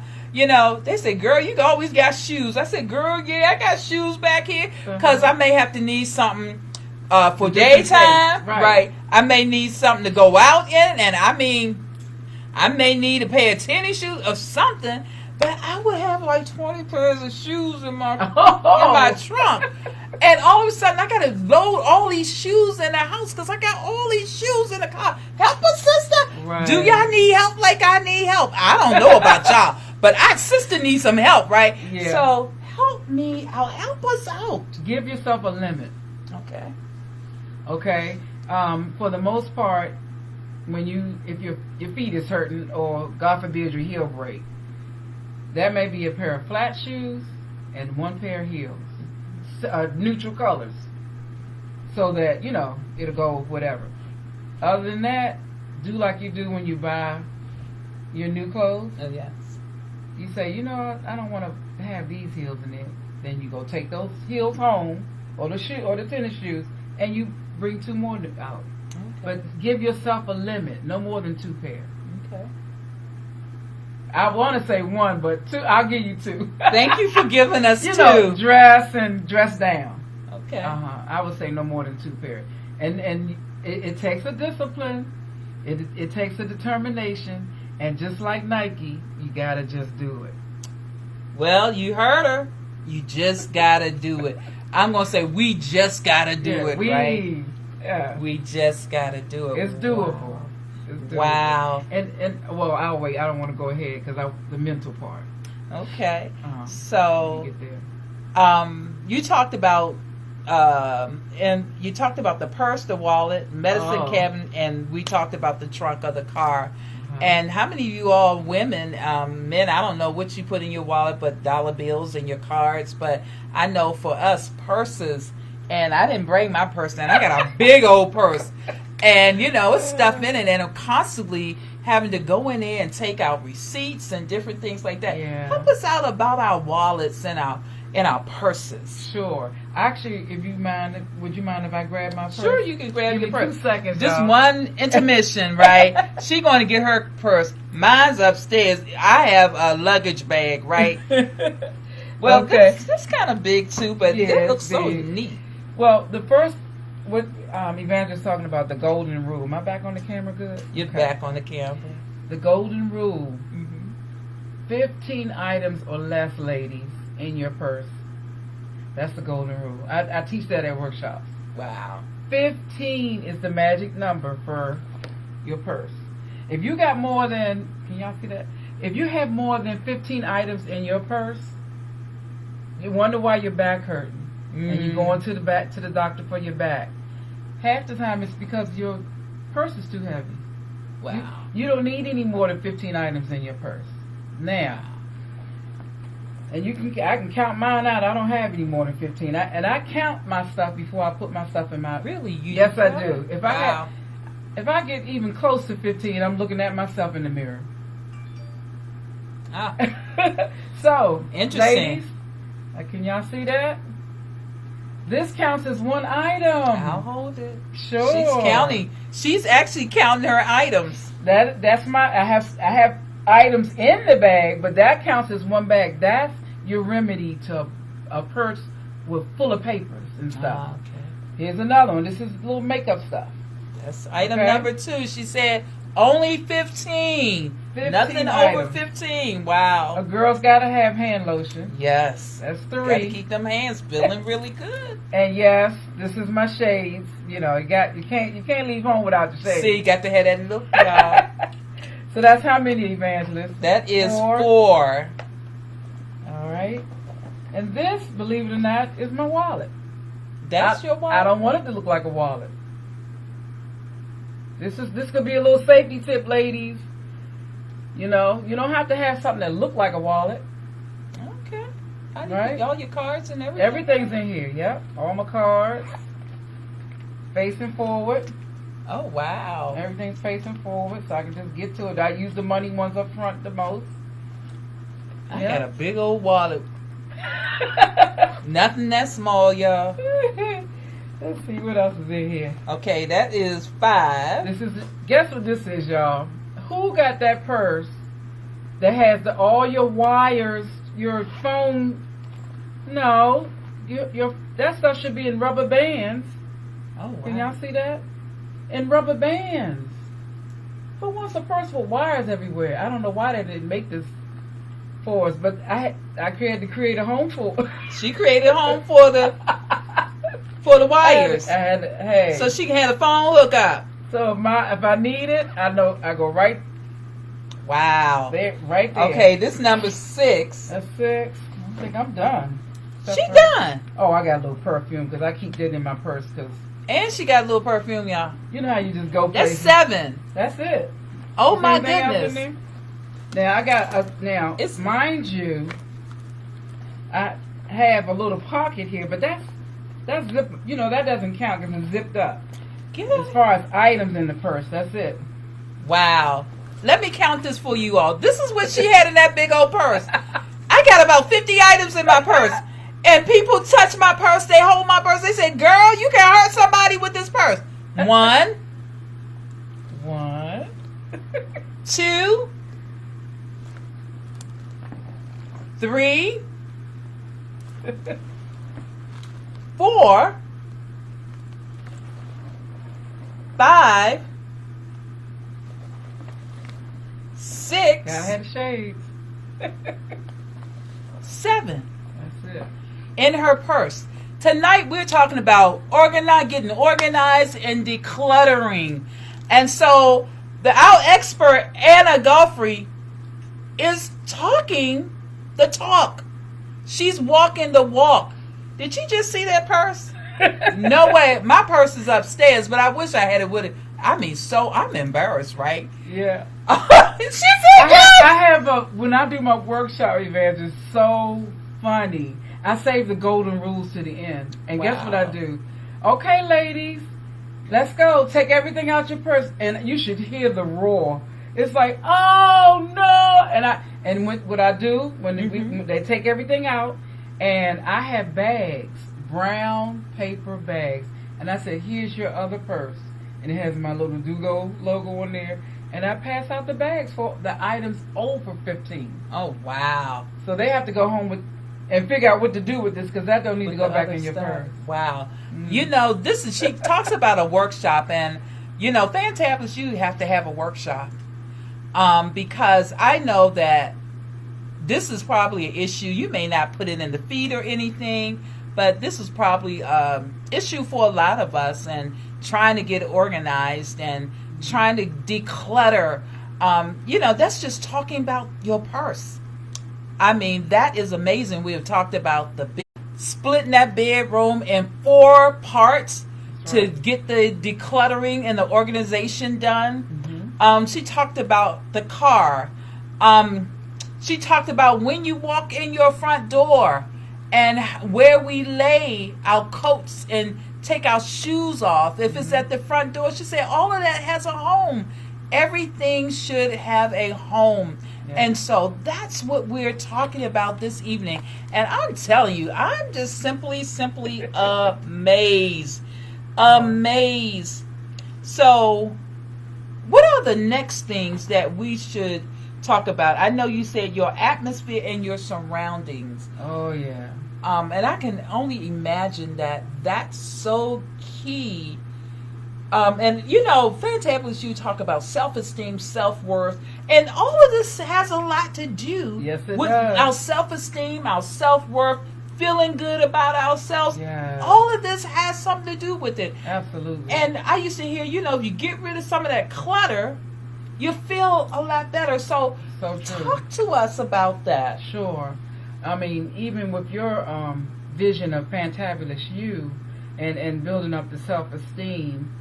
Speaker 1: they say, girl, you always got shoes. I said, girl, yeah, I got shoes back here because I may have to need something for daytime, right? I may need something to go out in, and I may need a pair of tennis shoes or something. But I would have like 20 pairs of shoes in my trunk. And all of a sudden, I got to load all these shoes in the house because I got all these shoes in the car. Help us, sister.
Speaker 2: Right.
Speaker 1: Do y'all need help like I need help? I don't know about y'all, but sister needs some help, right?
Speaker 2: Yeah.
Speaker 1: So help me out. Help us out.
Speaker 2: Give yourself a limit.
Speaker 1: Okay.
Speaker 2: For the most part, if your feet is hurting or God forbid your heel break, that may be a pair of flat shoes and 1 pair of heels, neutral colors, so that it'll go whatever. Other than that, do like you do when you buy your new clothes.
Speaker 1: Oh, yes.
Speaker 2: You say, I don't want to have these heels in it. Then you go take those heels home, or the tennis shoes, and you bring 2 more out.
Speaker 1: Okay.
Speaker 2: But give yourself a limit, no more than 2 pairs.
Speaker 1: Okay.
Speaker 2: I want to say 1, but 2. I'll give you 2.
Speaker 1: Thank you for giving us 2.
Speaker 2: Dress and dress down.
Speaker 1: Okay.
Speaker 2: I would say no more than 2 pairs. And it takes a discipline. It takes a determination. And just like Nike, you gotta just do it.
Speaker 1: Well, you heard her. You just gotta do it. I'm gonna say we just gotta do it, right?
Speaker 2: Yeah.
Speaker 1: We just gotta do it.
Speaker 2: It's doable.
Speaker 1: Wow.
Speaker 2: It's doable.
Speaker 1: Wow.
Speaker 2: And well, I'll wait. I don't want to go ahead because the mental part.
Speaker 1: Okay.
Speaker 2: So you get there.
Speaker 1: You talked about the purse, the wallet, medicine cabinet, and we talked about the trunk of the car. And how many of you all women, men, I don't know what you put in your wallet, but dollar bills and your cards. But I know for us, purses, and I didn't bring my purse in. I got a big old purse. And, it's stuff in it. And I'm constantly having to go in there and take out receipts and different things like that.
Speaker 2: Yeah.
Speaker 1: Help us out about our wallets and our purses.
Speaker 2: Sure. Actually, would you mind if I grab my purse?
Speaker 1: Sure, you can grab your purse.
Speaker 2: 2 seconds,
Speaker 1: Just
Speaker 2: y'all.
Speaker 1: one intermission, right? She going to get her purse. Mine's upstairs. I have a luggage bag, right? Well,
Speaker 2: okay.
Speaker 1: This kind of big too, but it looks so neat.
Speaker 2: Well, the first, what Evangelist talking about, the golden rule. Am I back on the camera good?
Speaker 1: You're back on the camera.
Speaker 2: The golden rule. 15 items or less, ladies, in your purse. That's the golden rule. I teach that at workshops.
Speaker 1: Wow.
Speaker 2: 15 is the magic number for your purse. If you got more than, can y'all see that? If you have more than 15 items in your purse, you wonder why your back hurting. And you're going to the doctor for your back. Half the time it's because your purse is too heavy.
Speaker 1: Wow.
Speaker 2: You don't need any more than 15 items in your purse. Now, and I can count mine out. I don't have any more than 15. I count my stuff before I put my stuff in my.
Speaker 1: Really?
Speaker 2: Yes, I do. If I get even close to 15, I'm looking at myself in the mirror.
Speaker 1: Ah.
Speaker 2: So,
Speaker 1: Interesting.
Speaker 2: ladies, can y'all see that? This counts as one item.
Speaker 1: I'll hold it.
Speaker 2: Sure.
Speaker 1: She's counting. She's actually counting her items.
Speaker 2: That's my. I have items in the bag, but that counts as one bag. That's your remedy to a purse full of papers and stuff.
Speaker 1: Okay.
Speaker 2: Here's another one. This is little makeup stuff.
Speaker 1: That's item number 2. She said only 15. Nothing over 15. Wow.
Speaker 2: A girl's got to have hand lotion.
Speaker 1: Yes.
Speaker 2: That's 3.
Speaker 1: Got to keep them hands feeling really good.
Speaker 2: And yes, this is my shades. You know, you can't leave home without your shades.
Speaker 1: See, you got to have that look, y'all.
Speaker 2: So that's how many, Evangelists?
Speaker 1: That is 4.
Speaker 2: All right. And this, believe it or not, is my wallet.
Speaker 1: That's your wallet?
Speaker 2: I don't want it to look like a wallet. This could be a little safety tip, ladies. You know, you don't have to have something that look like a wallet.
Speaker 1: Okay.
Speaker 2: Right?
Speaker 1: All your cards and everything?
Speaker 2: Everything's in here, yep. All my cards. Facing forward.
Speaker 1: Oh, wow.
Speaker 2: Everything's facing forward, so I can just get to it. I use the money ones up front the most.
Speaker 1: I got a big old wallet. Nothing that small, y'all.
Speaker 2: Let's see what else is in here.
Speaker 1: Okay, that is 5.
Speaker 2: Guess what this is, y'all? Who got that purse that has all your wires, your phone? No, that stuff should be in rubber bands.
Speaker 1: Oh, wow.
Speaker 2: Can y'all see that? In rubber bands. Who wants a purse with wires everywhere? I don't know why they didn't make this for us, but I had to create a home for it.
Speaker 1: She created a home for the wires.
Speaker 2: Hey.
Speaker 1: So she had a phone hookup.
Speaker 2: So if I need it, I know I go right.
Speaker 1: Wow.
Speaker 2: There, right there.
Speaker 1: Okay, this number 6.
Speaker 2: That's 6. I think I'm done.
Speaker 1: She done.
Speaker 2: Oh, I got a little perfume because I keep that in my purse because.
Speaker 1: And she got a little perfume, y'all.
Speaker 2: You know how you just go
Speaker 1: places.
Speaker 2: That's
Speaker 1: 7.
Speaker 2: That's it.
Speaker 1: Oh,
Speaker 2: Is
Speaker 1: my
Speaker 2: anything else in
Speaker 1: goodness.
Speaker 2: there? Now I got mind you, I have a little pocket here, but that's zip. You know that doesn't count because it's zipped up. As far as items in the purse, that's it.
Speaker 1: Wow. Let me count this for you all. This is what she had in that big old purse. I got about 50 items in my purse. And people touch my purse. They hold my purse. They say, girl, you can hurt somebody with this purse. 1. 2. 3. 4. 5. 6.
Speaker 2: Gotta have the shades.
Speaker 1: 7.
Speaker 2: That's it.
Speaker 1: In her purse. Tonight we're talking about getting organized and decluttering. And so our expert Anna Godfrey is talking the talk. She's walking the walk. Did you just see that purse? No way. My purse is upstairs, but I wish I had it with it. I mean, so I'm embarrassed, right?
Speaker 2: Yeah.
Speaker 1: She said
Speaker 2: I have when I do my workshop events, it's so funny. I save the golden rules to the end. And guess what I do? Okay, ladies, let's go. Take everything out your purse. And you should hear the roar. It's like, oh, no. And what I do, when they take everything out, and I have bags, brown paper bags. And I said, here's your other purse. And it has my little Dugo logo on there. And I pass out the bags for the items over 15.
Speaker 1: Oh, wow.
Speaker 2: So they have to go home and figure out what to do with this because that don't need to go back in your purse.
Speaker 1: Wow. You know, she talks about a workshop, and, you know, Fantabulous, you have to have a workshop. Because I know that this is probably an issue. You may not put it in the feed or anything, but this is probably an issue for a lot of us, and trying to get organized and trying to declutter. You know, that's just talking about your purse. I mean, that is amazing. We have talked about splitting that bedroom in 4 parts to get the decluttering and the organization done. She talked about the car. She talked about when you walk in your front door and where we lay our coats and take our shoes off. If it's at the front door, she said all of that has a home. Everything should have a home. Yeah. And so that's what we're talking about this evening. And I'm telling you, I'm just simply amazed. Amazed. So what are the next things that we should talk about? I know you said your atmosphere and your surroundings.
Speaker 2: Oh, yeah.
Speaker 1: And I can only imagine that that's so key. And, you know, Fantabulous, you talk about self-esteem, self-worth, and all of this has a lot to do with our self-esteem, our self-worth, feeling good about ourselves.
Speaker 2: Yeah.
Speaker 1: All of this has something to do with it.
Speaker 2: Absolutely.
Speaker 1: And I used to hear, you know, if you get rid of some of that clutter, you feel a lot better. So
Speaker 2: true.
Speaker 1: Talk to us about that.
Speaker 2: Sure. I mean, even with your vision of Fantabulous you and building up the self-esteem,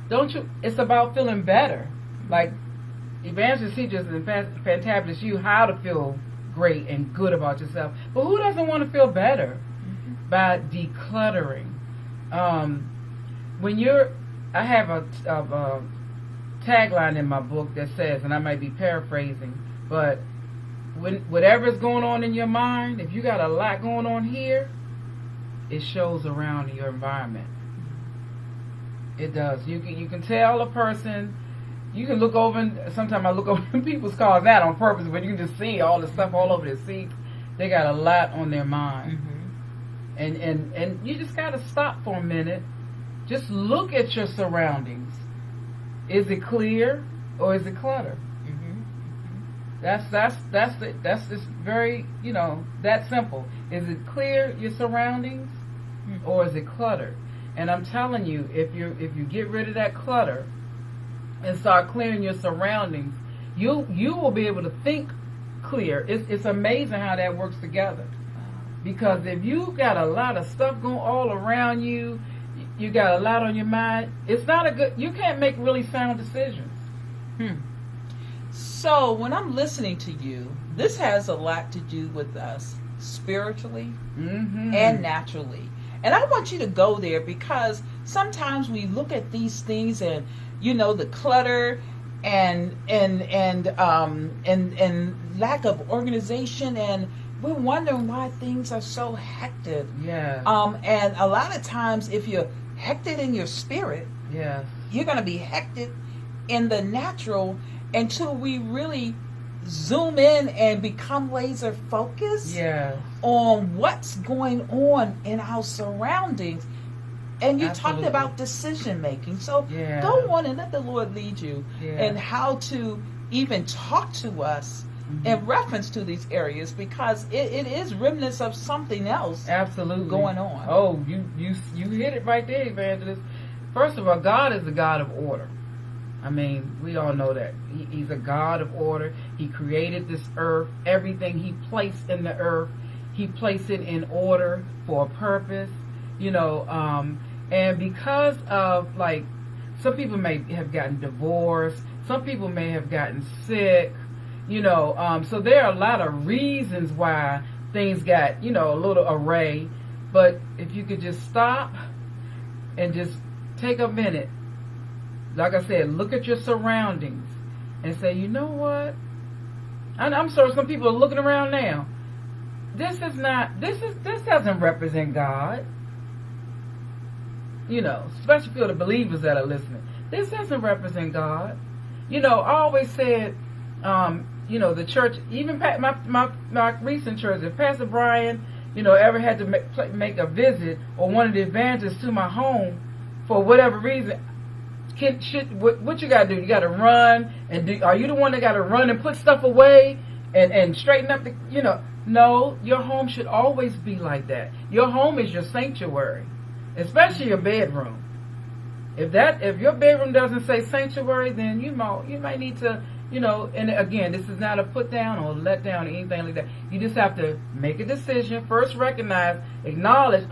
Speaker 2: don't you? It's about feeling better. Like Evangelist teaches in Fantabulous you how to feel great and good about yourself. But who doesn't want to feel better? Mm-hmm. By decluttering. I have a tagline in my book that says, and I might be paraphrasing, but whatever's going on in your mind, if you got a lot going on here, it shows around in your environment. It does. You can tell a person. You can look over, and sometimes I look over in people's cars, not on purpose, but you can just see all the stuff all over their seats. They got a lot on their mind. Mm-hmm. And you just got to stop for a minute. Just look at your surroundings. Is it clear or is it clutter? Mm-hmm. That's just very, you know, that simple. Is it clear, your surroundings, or is it cluttered? And I'm telling you, if you get rid of that clutter and start clearing your surroundings, you will be able to think clear. It's amazing how that works together. Because if you got a lot of stuff going all around you, you got a lot on your mind, you can't make really sound decisions.
Speaker 1: So when I'm listening to you, this has a lot to do with us spiritually and naturally. And I want you to go there because sometimes we look at these things and, you know, the clutter and lack of organization, and we're wondering why things are so hectic.
Speaker 2: Yeah.
Speaker 1: And a lot of times, if you're hectic in your spirit, you're going to be hectic in the natural until we really zoom in and become laser focused on what's going on in our surroundings. And you talked about decision making. So go on and let the Lord lead you and how to even talk to us in reference to these areas, because it is remnants of something else going on.
Speaker 2: Oh, you hit it right there, Evangelist. First of all, God is the God of order. I mean, we all know that. He's a God of order. He created this earth. Everything he placed in the earth, he placed it in order for a purpose. You know, and because of, like, some people may have gotten divorced. Some people may have gotten sick. You know, so there are a lot of reasons why things got, you know, a little array. But if you could just stop and just take a minute, like I said, look at your surroundings and say, you know what? I'm sorry, some people are looking around now. This doesn't represent God. You know, especially for the believers that are listening. This doesn't represent God. You know, I always said, you know, the church, even my recent church, if Pastor Brian, you know, ever had to make a visit, or one of the evangelists to my home for whatever reason, what you got to do? You got to run and are you the one that got to run and put stuff away and straighten up the, you know? No, your home should always be like that. Your home is your sanctuary, especially your bedroom. If your bedroom doesn't say sanctuary, then you might need to, you know, and again, this is not a put down or let down or anything like that. You just have to make a decision. First, recognize, acknowledge,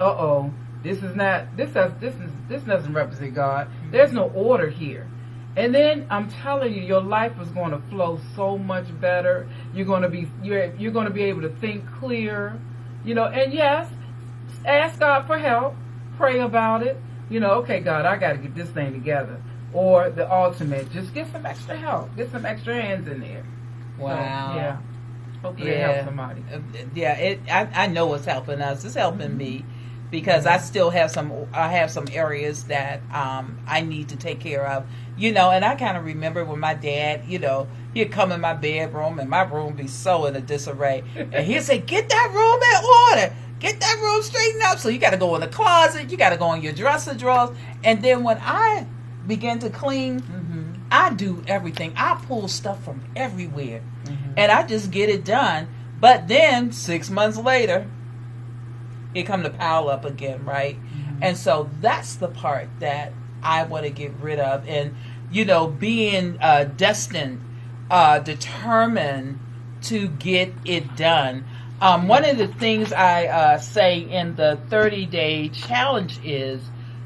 Speaker 2: this doesn't represent God. There's no order here. And then I'm telling you, your life is going to flow so much better. You're going to be able to think clear, And yes, ask God for help. Pray about it. Okay, God, I got to get this thing together. Or the ultimate, just get some extra help. Get some extra hands in there.
Speaker 1: Wow.
Speaker 2: So, yeah. Hopefully it helps somebody.
Speaker 1: I know it's helping us. It's helping me. Because I still have some areas that I need to take care of, and I kind of remember when my dad, he'd come in my bedroom and my room be so in a disarray, and he'd say, "Get that room in order, get that room straightened up." So you got to go in the closet, you got to go in your dresser drawers, and then when I begin to clean, I do everything. I pull stuff from everywhere, and I just get it done. But then 6 months later, it come to pile up again, right? And so that's the part that I want to get rid of. And, being destined, determined to get it done. One of the things I say in the 30-day challenge is,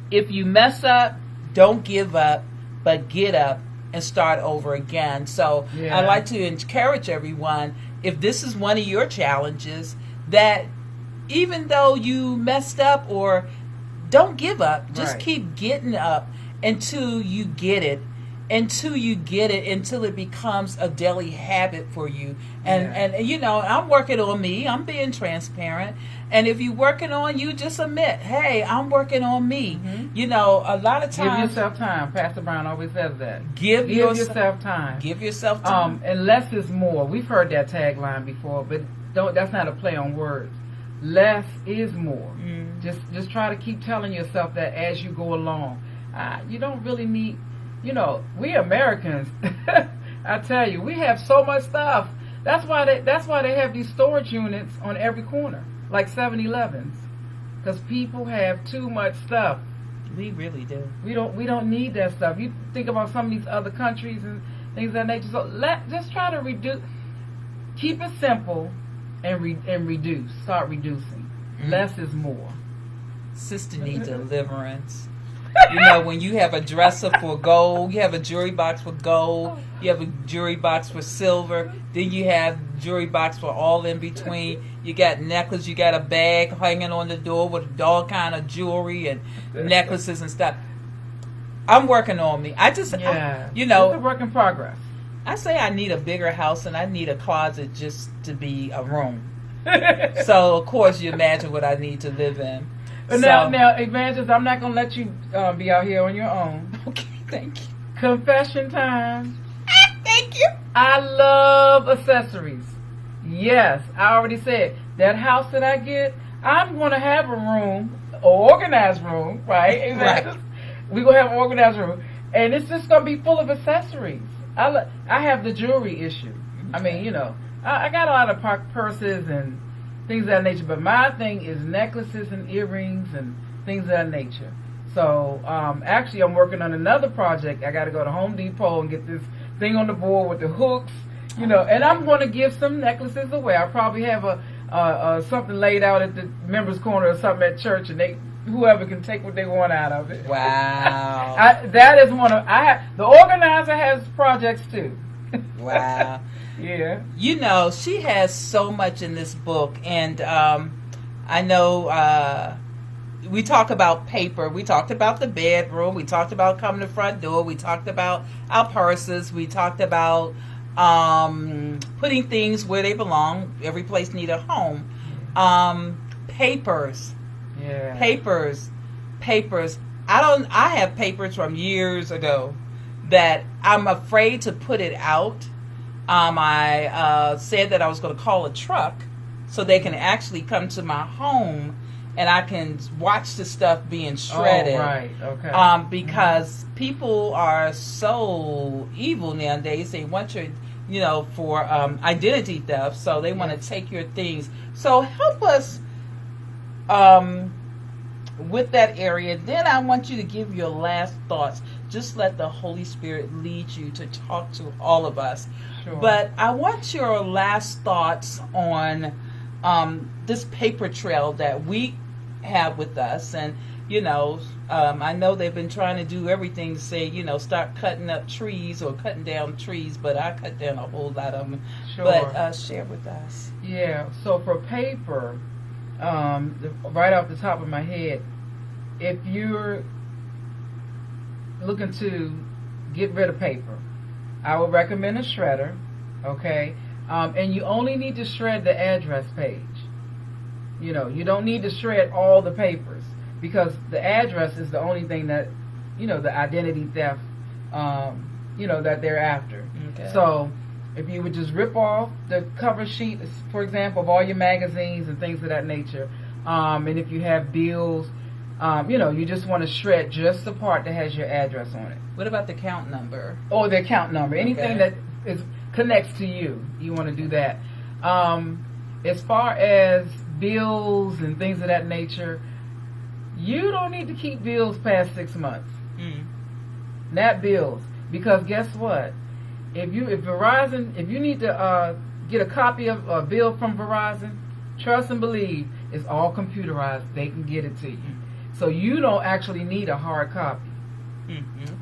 Speaker 1: if you mess up, don't give up, but get up and start over again. So I like to encourage everyone, if this is one of your challenges, that even though you messed up, or don't give up, just keep getting up until you get it, until it becomes a daily habit for you. And I'm working on me. I'm being transparent. And if you're working on you, just admit, hey, I'm working on me. A lot of times,
Speaker 2: give yourself time. Pastor Brown always says that.
Speaker 1: Give
Speaker 2: yourself time.
Speaker 1: Give yourself time.
Speaker 2: And less is more. We've heard that tagline before, but that's not a play on words. Less is more. Just try to keep telling yourself that as you go along. You don't really need, we Americans, I tell you, we have so much stuff. That's why they have these storage units on every corner, like 7-Elevens, because people have too much stuff.
Speaker 1: We really do.
Speaker 2: We don't need that stuff. You think about some of these other countries and things of that nature. So just try to reduce. Keep it simple. And reduce. Start reducing. Less is more.
Speaker 1: Sister needs deliverance. When you have a dresser for gold, you have a jewelry box for gold, you have a jewelry box for silver, then you have jewelry box for all in between. You got necklace, you got a bag hanging on the door with all kind of jewelry and necklaces and stuff. I'm working on me.
Speaker 2: It's a work in progress.
Speaker 1: I say I need a bigger house, and I need a closet just to be a room. So, of course, you imagine what I need to live in.
Speaker 2: Now, Evangelist, I'm not going to let you be out here on your own.
Speaker 1: Okay, thank you.
Speaker 2: Confession time.
Speaker 1: Thank you.
Speaker 2: I love accessories. Yes, I already said, that house that I get, I'm going to have a room, an organized room, right?
Speaker 1: Right.
Speaker 2: We're going to have an organized room, and it's just going to be full of accessories. I have the jewelry issue. I mean, I got a lot of purses and things of that nature, but my thing is necklaces and earrings and things of that nature. So, actually, I'm working on another project. I got to go to Home Depot and get this thing on the board with the hooks, and I'm going to give some necklaces away. I probably have a something laid out at the members' corner or something at church, and whoever can take what they want out of it.
Speaker 1: Wow.
Speaker 2: That is one of the organizer has projects too.
Speaker 1: Wow.
Speaker 2: Yeah.
Speaker 1: She has so much in this book, and I know we talk about paper. We talked about the bedroom. We talked about coming to the front door. We talked about our purses. We talked about putting things where they belong. Every place needs a home. Papers.
Speaker 2: Yeah.
Speaker 1: Papers. I have papers from years ago that I'm afraid to put it out. I said that I was going to call a truck so they can actually come to my home and I can watch the stuff being shredded.
Speaker 2: Oh, right. Okay.
Speaker 1: Because people are so evil nowadays. They want your, for identity theft, so they want to take your things. So help us with that area. Then I want you to give your last thoughts. Just let the Holy Spirit lead you to talk to all of us.
Speaker 2: Sure.
Speaker 1: But I want your last thoughts on this paper trail that we have with us. And I know they've been trying to do everything to say, start cutting up trees or cutting down trees, but I cut down a whole lot of them.
Speaker 2: Sure.
Speaker 1: But share with us.
Speaker 2: Yeah. So for paper, right off the top of my head, if you're looking to get rid of paper, I would recommend a shredder. Okay. And you only need to shred the address page. You don't need to shred all the papers, because the address is the only thing that, the identity theft, that they're after.
Speaker 1: Okay.
Speaker 2: So if you would just rip off the cover sheet, for example, of all your magazines and things of that nature, and if you have bills, you just want to shred just the part that has your address on it.
Speaker 1: What about the account number?
Speaker 2: Or the account number. Anything
Speaker 1: Okay.
Speaker 2: that connects to you, you want to do that. As far as bills and things of that nature, you don't need to keep bills past 6 months. Not bills, because guess what? If you need to get a copy of a bill from Verizon, trust and believe, it's all computerized. They can get it to you, so you don't actually need a hard copy.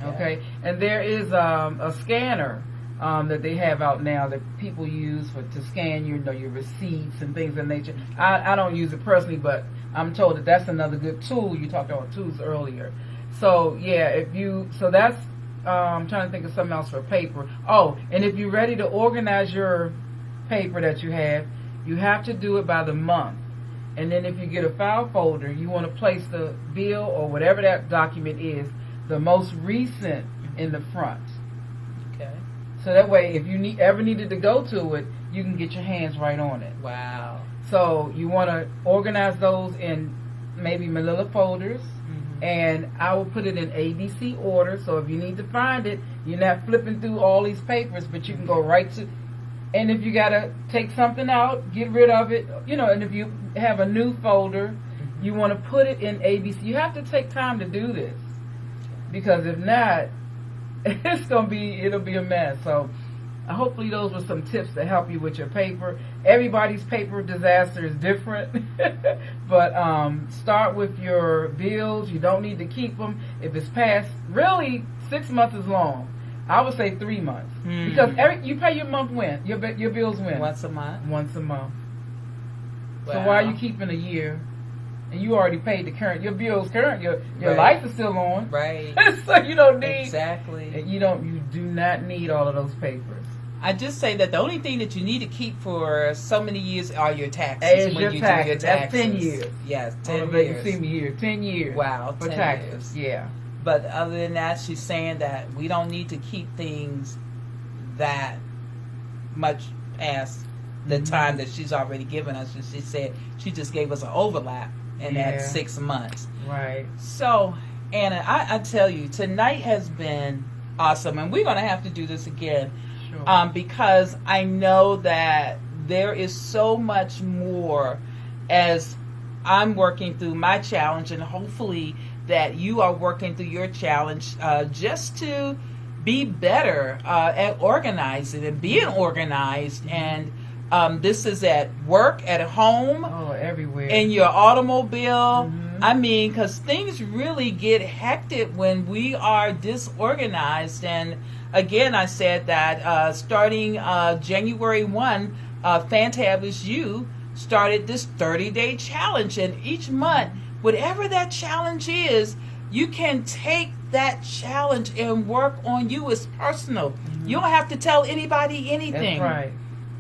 Speaker 2: Okay, and there is a scanner that they have out now that people use to scan your receipts and things of that nature. I don't use it personally, but I'm told that that's another good tool. You talked about tools earlier. So yeah, so that's I'm trying to think of something else for paper. Oh, and if you're ready to organize your paper that you have to do it by the month. And then if you get a file folder, you want to place the bill or whatever that document is, the most recent, in the front.
Speaker 1: Okay.
Speaker 2: So that way, if you ever needed to go to it, you can get your hands right on it.
Speaker 1: Wow.
Speaker 2: So you want to organize those in maybe manila folders, and I will put it in ABC order. So if you need to find it, you're not flipping through all these papers, but you can go right to. And if you got to take something out, get rid of it, and if you have a new folder, you want to put it in ABC. You have to take time to do this, because if not, it'll be a mess. So hopefully those were some tips to help you with your paper. Everybody's paper disaster is different, but start with your bills. You don't need to keep them. If it's past, really 6 months is long. I would say 3 months, because you pay your month when your bills when
Speaker 1: Once a month.
Speaker 2: Once a month.
Speaker 1: Wow.
Speaker 2: So why are you keeping a year? And you already paid the current. Your bill's current. Your
Speaker 1: Right.
Speaker 2: life is still on.
Speaker 1: Right.
Speaker 2: So you don't need
Speaker 1: Exactly.
Speaker 2: And you do not need all of those papers.
Speaker 1: I just say that the only thing that you need to keep for so many years are your taxes.
Speaker 2: Is
Speaker 1: when
Speaker 2: your
Speaker 1: you
Speaker 2: taxes.
Speaker 1: do your
Speaker 2: That's
Speaker 1: taxes.
Speaker 2: 10 years.
Speaker 1: Yes,
Speaker 2: I
Speaker 1: 10
Speaker 2: don't know if
Speaker 1: years.
Speaker 2: you see me here. 10 years.
Speaker 1: Wow,
Speaker 2: For
Speaker 1: 10
Speaker 2: taxes.
Speaker 1: years.
Speaker 2: Yeah.
Speaker 1: But other than that, she's saying that we don't need to keep things that much past the time that she's already given us. And she said she just gave us an overlap in that 6 months.
Speaker 2: Right.
Speaker 1: So, Anna, I tell you, tonight has been awesome. And we're going to have to do this again.
Speaker 2: Sure.
Speaker 1: Because I know that there is so much more as I'm working through my challenge, and hopefully that you are working through your challenge just to be better at organizing and being organized. And this is at work, at home,
Speaker 2: Everywhere.
Speaker 1: in your automobile.
Speaker 2: Mhm.
Speaker 1: I mean, because things really get hectic when we are disorganized. And again, I said that starting January 1, Fantabulous You started this 30-day challenge. And each month, whatever that challenge is, you can take that challenge and work on you. It's personal. You don't have to tell anybody anything.
Speaker 2: That's right.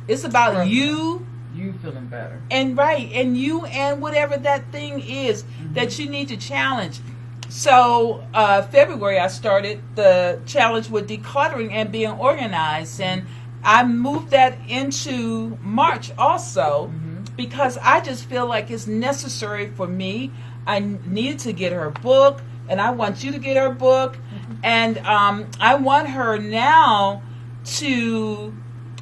Speaker 1: It's about
Speaker 2: Personal.
Speaker 1: you.
Speaker 2: You feeling better.
Speaker 1: And you and whatever that thing is that you need to challenge. So February I started the challenge with decluttering and being organized, and I moved that into March also because I just feel like it's necessary for me. I needed to get her book, and I want you to get her book, and I want her now to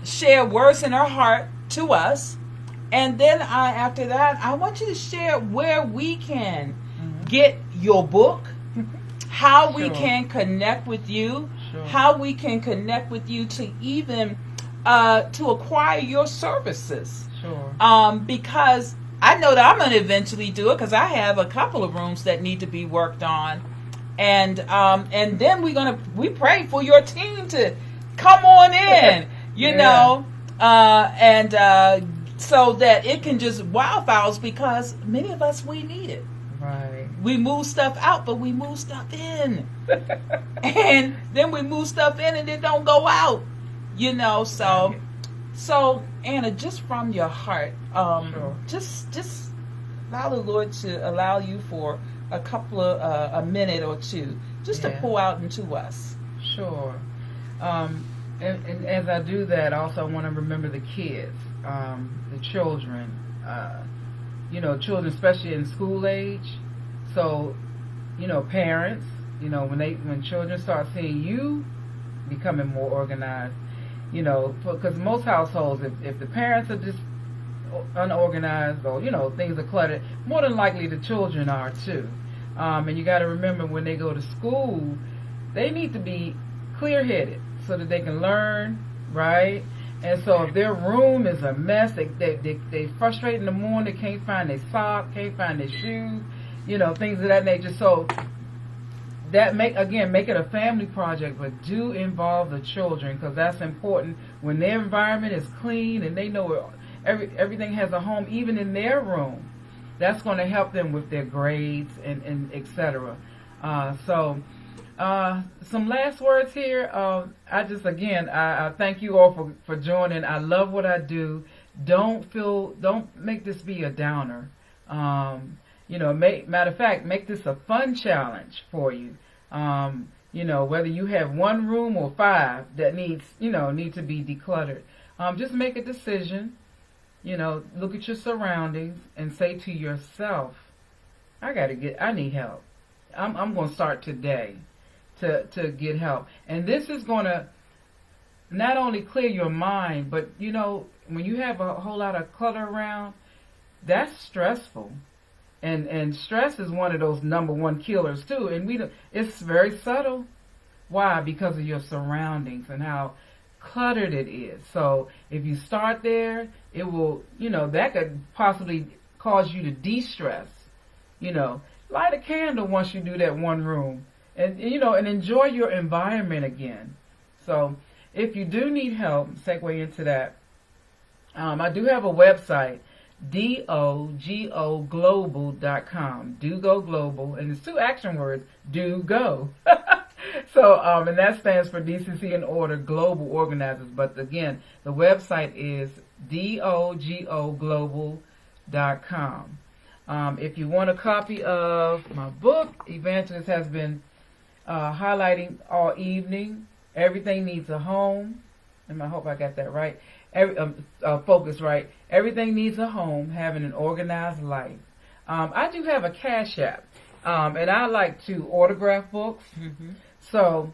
Speaker 1: share words in her heart to us. And then after that, I want you to share where we can get your book, how we can connect with you, how we can connect with you to even to acquire your services.
Speaker 2: Sure.
Speaker 1: Because I know that I'm going to eventually do it because I have a couple of rooms that need to be worked on. And then we pray for your team to come on in, you know, so that it can just wildfires, because many of us, we need it.
Speaker 2: Right.
Speaker 1: We move stuff out, but we move stuff in. And then we move stuff in and it don't go out, you know. So Anna, just from your heart,
Speaker 2: Sure.
Speaker 1: just allow the Lord to allow you for a couple of a minute or two just to pour out into us.
Speaker 2: Sure. And as I do that, also I want to remember the kids, the children, children especially in school age. So, parents, when children start seeing you becoming more organized, because most households, if the parents are just unorganized or, things are cluttered, more than likely the children are too. And you got to remember, when they go to school, they need to be clear-headed so that they can learn, right? And so if their room is a mess, they frustrate in the morning, they can't find their sock, can't find their shoes, things of that nature. So that make it a family project, but do involve the children, because that's important. When their environment is clean and they know everything has a home, even in their room, that's going to help them with their grades and etc. Some last words here. I thank you all for joining. I love what I do. Don't make this be a downer. Matter of fact, make this a fun challenge for you. Whether you have one room or 5 that need to be decluttered, just make a decision. Look at your surroundings and say to yourself, I need help. I'm going to start today to get help. And this is going to not only clear your mind, but when you have a whole lot of clutter around, that's stressful. And stress is one of those number one killers too. And it's very subtle. Why? Because of your surroundings and how cluttered it is. So if you start there, it will, that could possibly cause you to de-stress. Light a candle once you do that one room, and enjoy your environment again. So if you do need help, segue into that, I do have a website, dogoglobal.com. Do go global, and it's 2 action words, do go. So, and that stands for Decency and Order Global Organizers. But again, the website is dogoglobal.com. If you want a copy of my book, Evangelist has been highlighting all evening. Everything Needs a Home. And I hope I got that right. Focus right. Everything Needs a Home, Having an Organized Life. I do have a Cash App, and I like to autograph books. Mm-hmm. So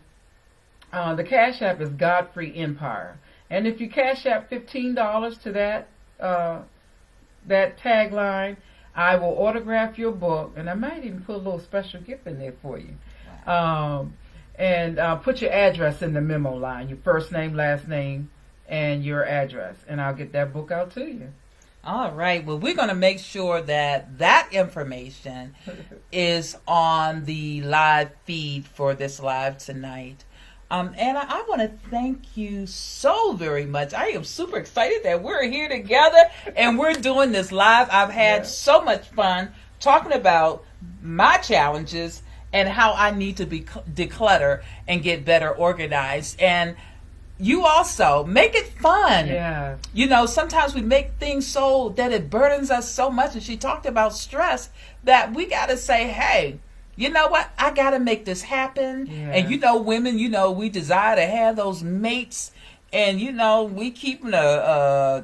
Speaker 2: the Cash App is Godfrey Empire. And if you Cash App $15 to that tagline, I will autograph your book, and I might even put a little special gift in there for you. Wow. And put your address in the memo line, your first name, last name, and your address, and I'll get that book out to you.
Speaker 1: All right. Well, we're going to make sure that information is on the live feed for this live tonight. Anna, I want to thank you so very much. I am super excited that we're here together and we're doing this live. I've had so much fun talking about my challenges and how I need to be declutter and get better organized. And you also make it fun.
Speaker 2: Yeah.
Speaker 1: Sometimes we make things so that it burdens us so much. And she talked about stress, that we got to say, hey, you know what? I got to make this happen. Yeah. And women, we desire to have those mates. And, we keeping a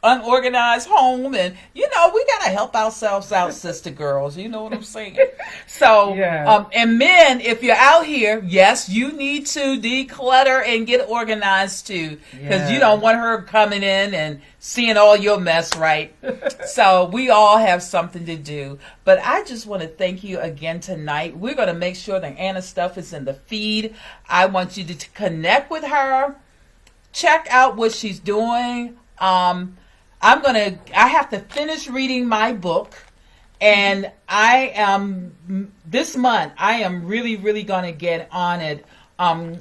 Speaker 1: unorganized home, and we gotta help ourselves out, sister girls. You know what I'm saying? So, and men, if you're out here, yes, you need to declutter and get organized too, because you don't want her coming in and seeing all your mess, right? So we all have something to do. But I just want to thank you again tonight. We're gonna make sure that Anna's stuff is in the feed. I want you to connect with her, check out what she's doing. I have to finish reading my book. And this month, I am really, really going to get on it,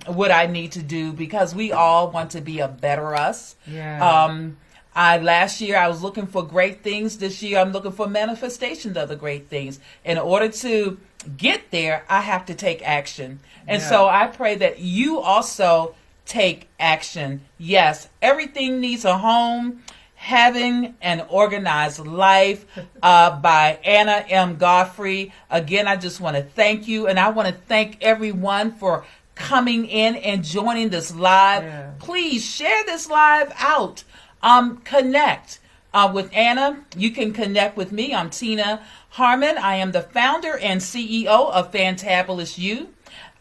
Speaker 1: what I need to do, because we all want to be a better us.
Speaker 2: Yeah.
Speaker 1: Last year, I was looking for great things. This year, I'm looking for manifestations of the great things. In order to get there, I have to take action. And so I pray that you also take action. Yes, everything needs a home. Having an Organized Life by Anna M. Godfrey. Again, I just want to thank you, and I want to thank everyone for coming in and joining this live.
Speaker 2: Yeah. Please
Speaker 1: share this live out. Connect with Anna. You can connect with me. I'm Tina Harmon. I am the founder and CEO of Fantabulous You.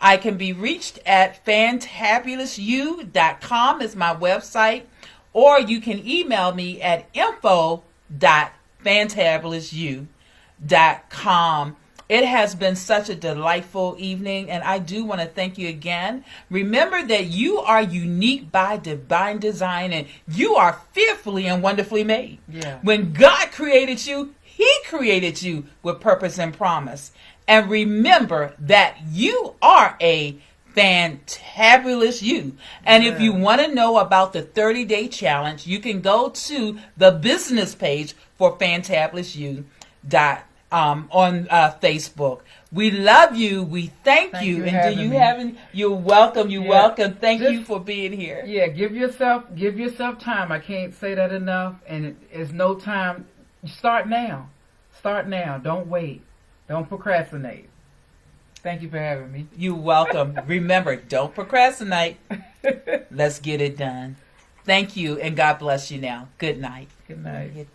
Speaker 1: I can be reached at fantabulusyou.com is my website. Or you can email me at info.fantabulusyou.com. It has been such a delightful evening, and I do want to thank you again. Remember that you are unique by divine design, and you are fearfully and wonderfully made.
Speaker 2: Yeah.
Speaker 1: When God created you, He created you with purpose and promise. And remember that you are a fantabulous you. And if you want to know about the 30-day challenge, you can go to the business page for Fantabulous You on Facebook. We love you. We thank you. And do you have any? You're welcome. You're welcome. Thank you for being here.
Speaker 2: Yeah, give yourself time. I can't say that enough. And it's no time. Start now. Start now. Don't wait. Don't procrastinate. Thank you for having me.
Speaker 1: You're welcome. Remember, don't procrastinate. Let's get it done. Thank you, and God bless you now. Good night.
Speaker 2: Good night.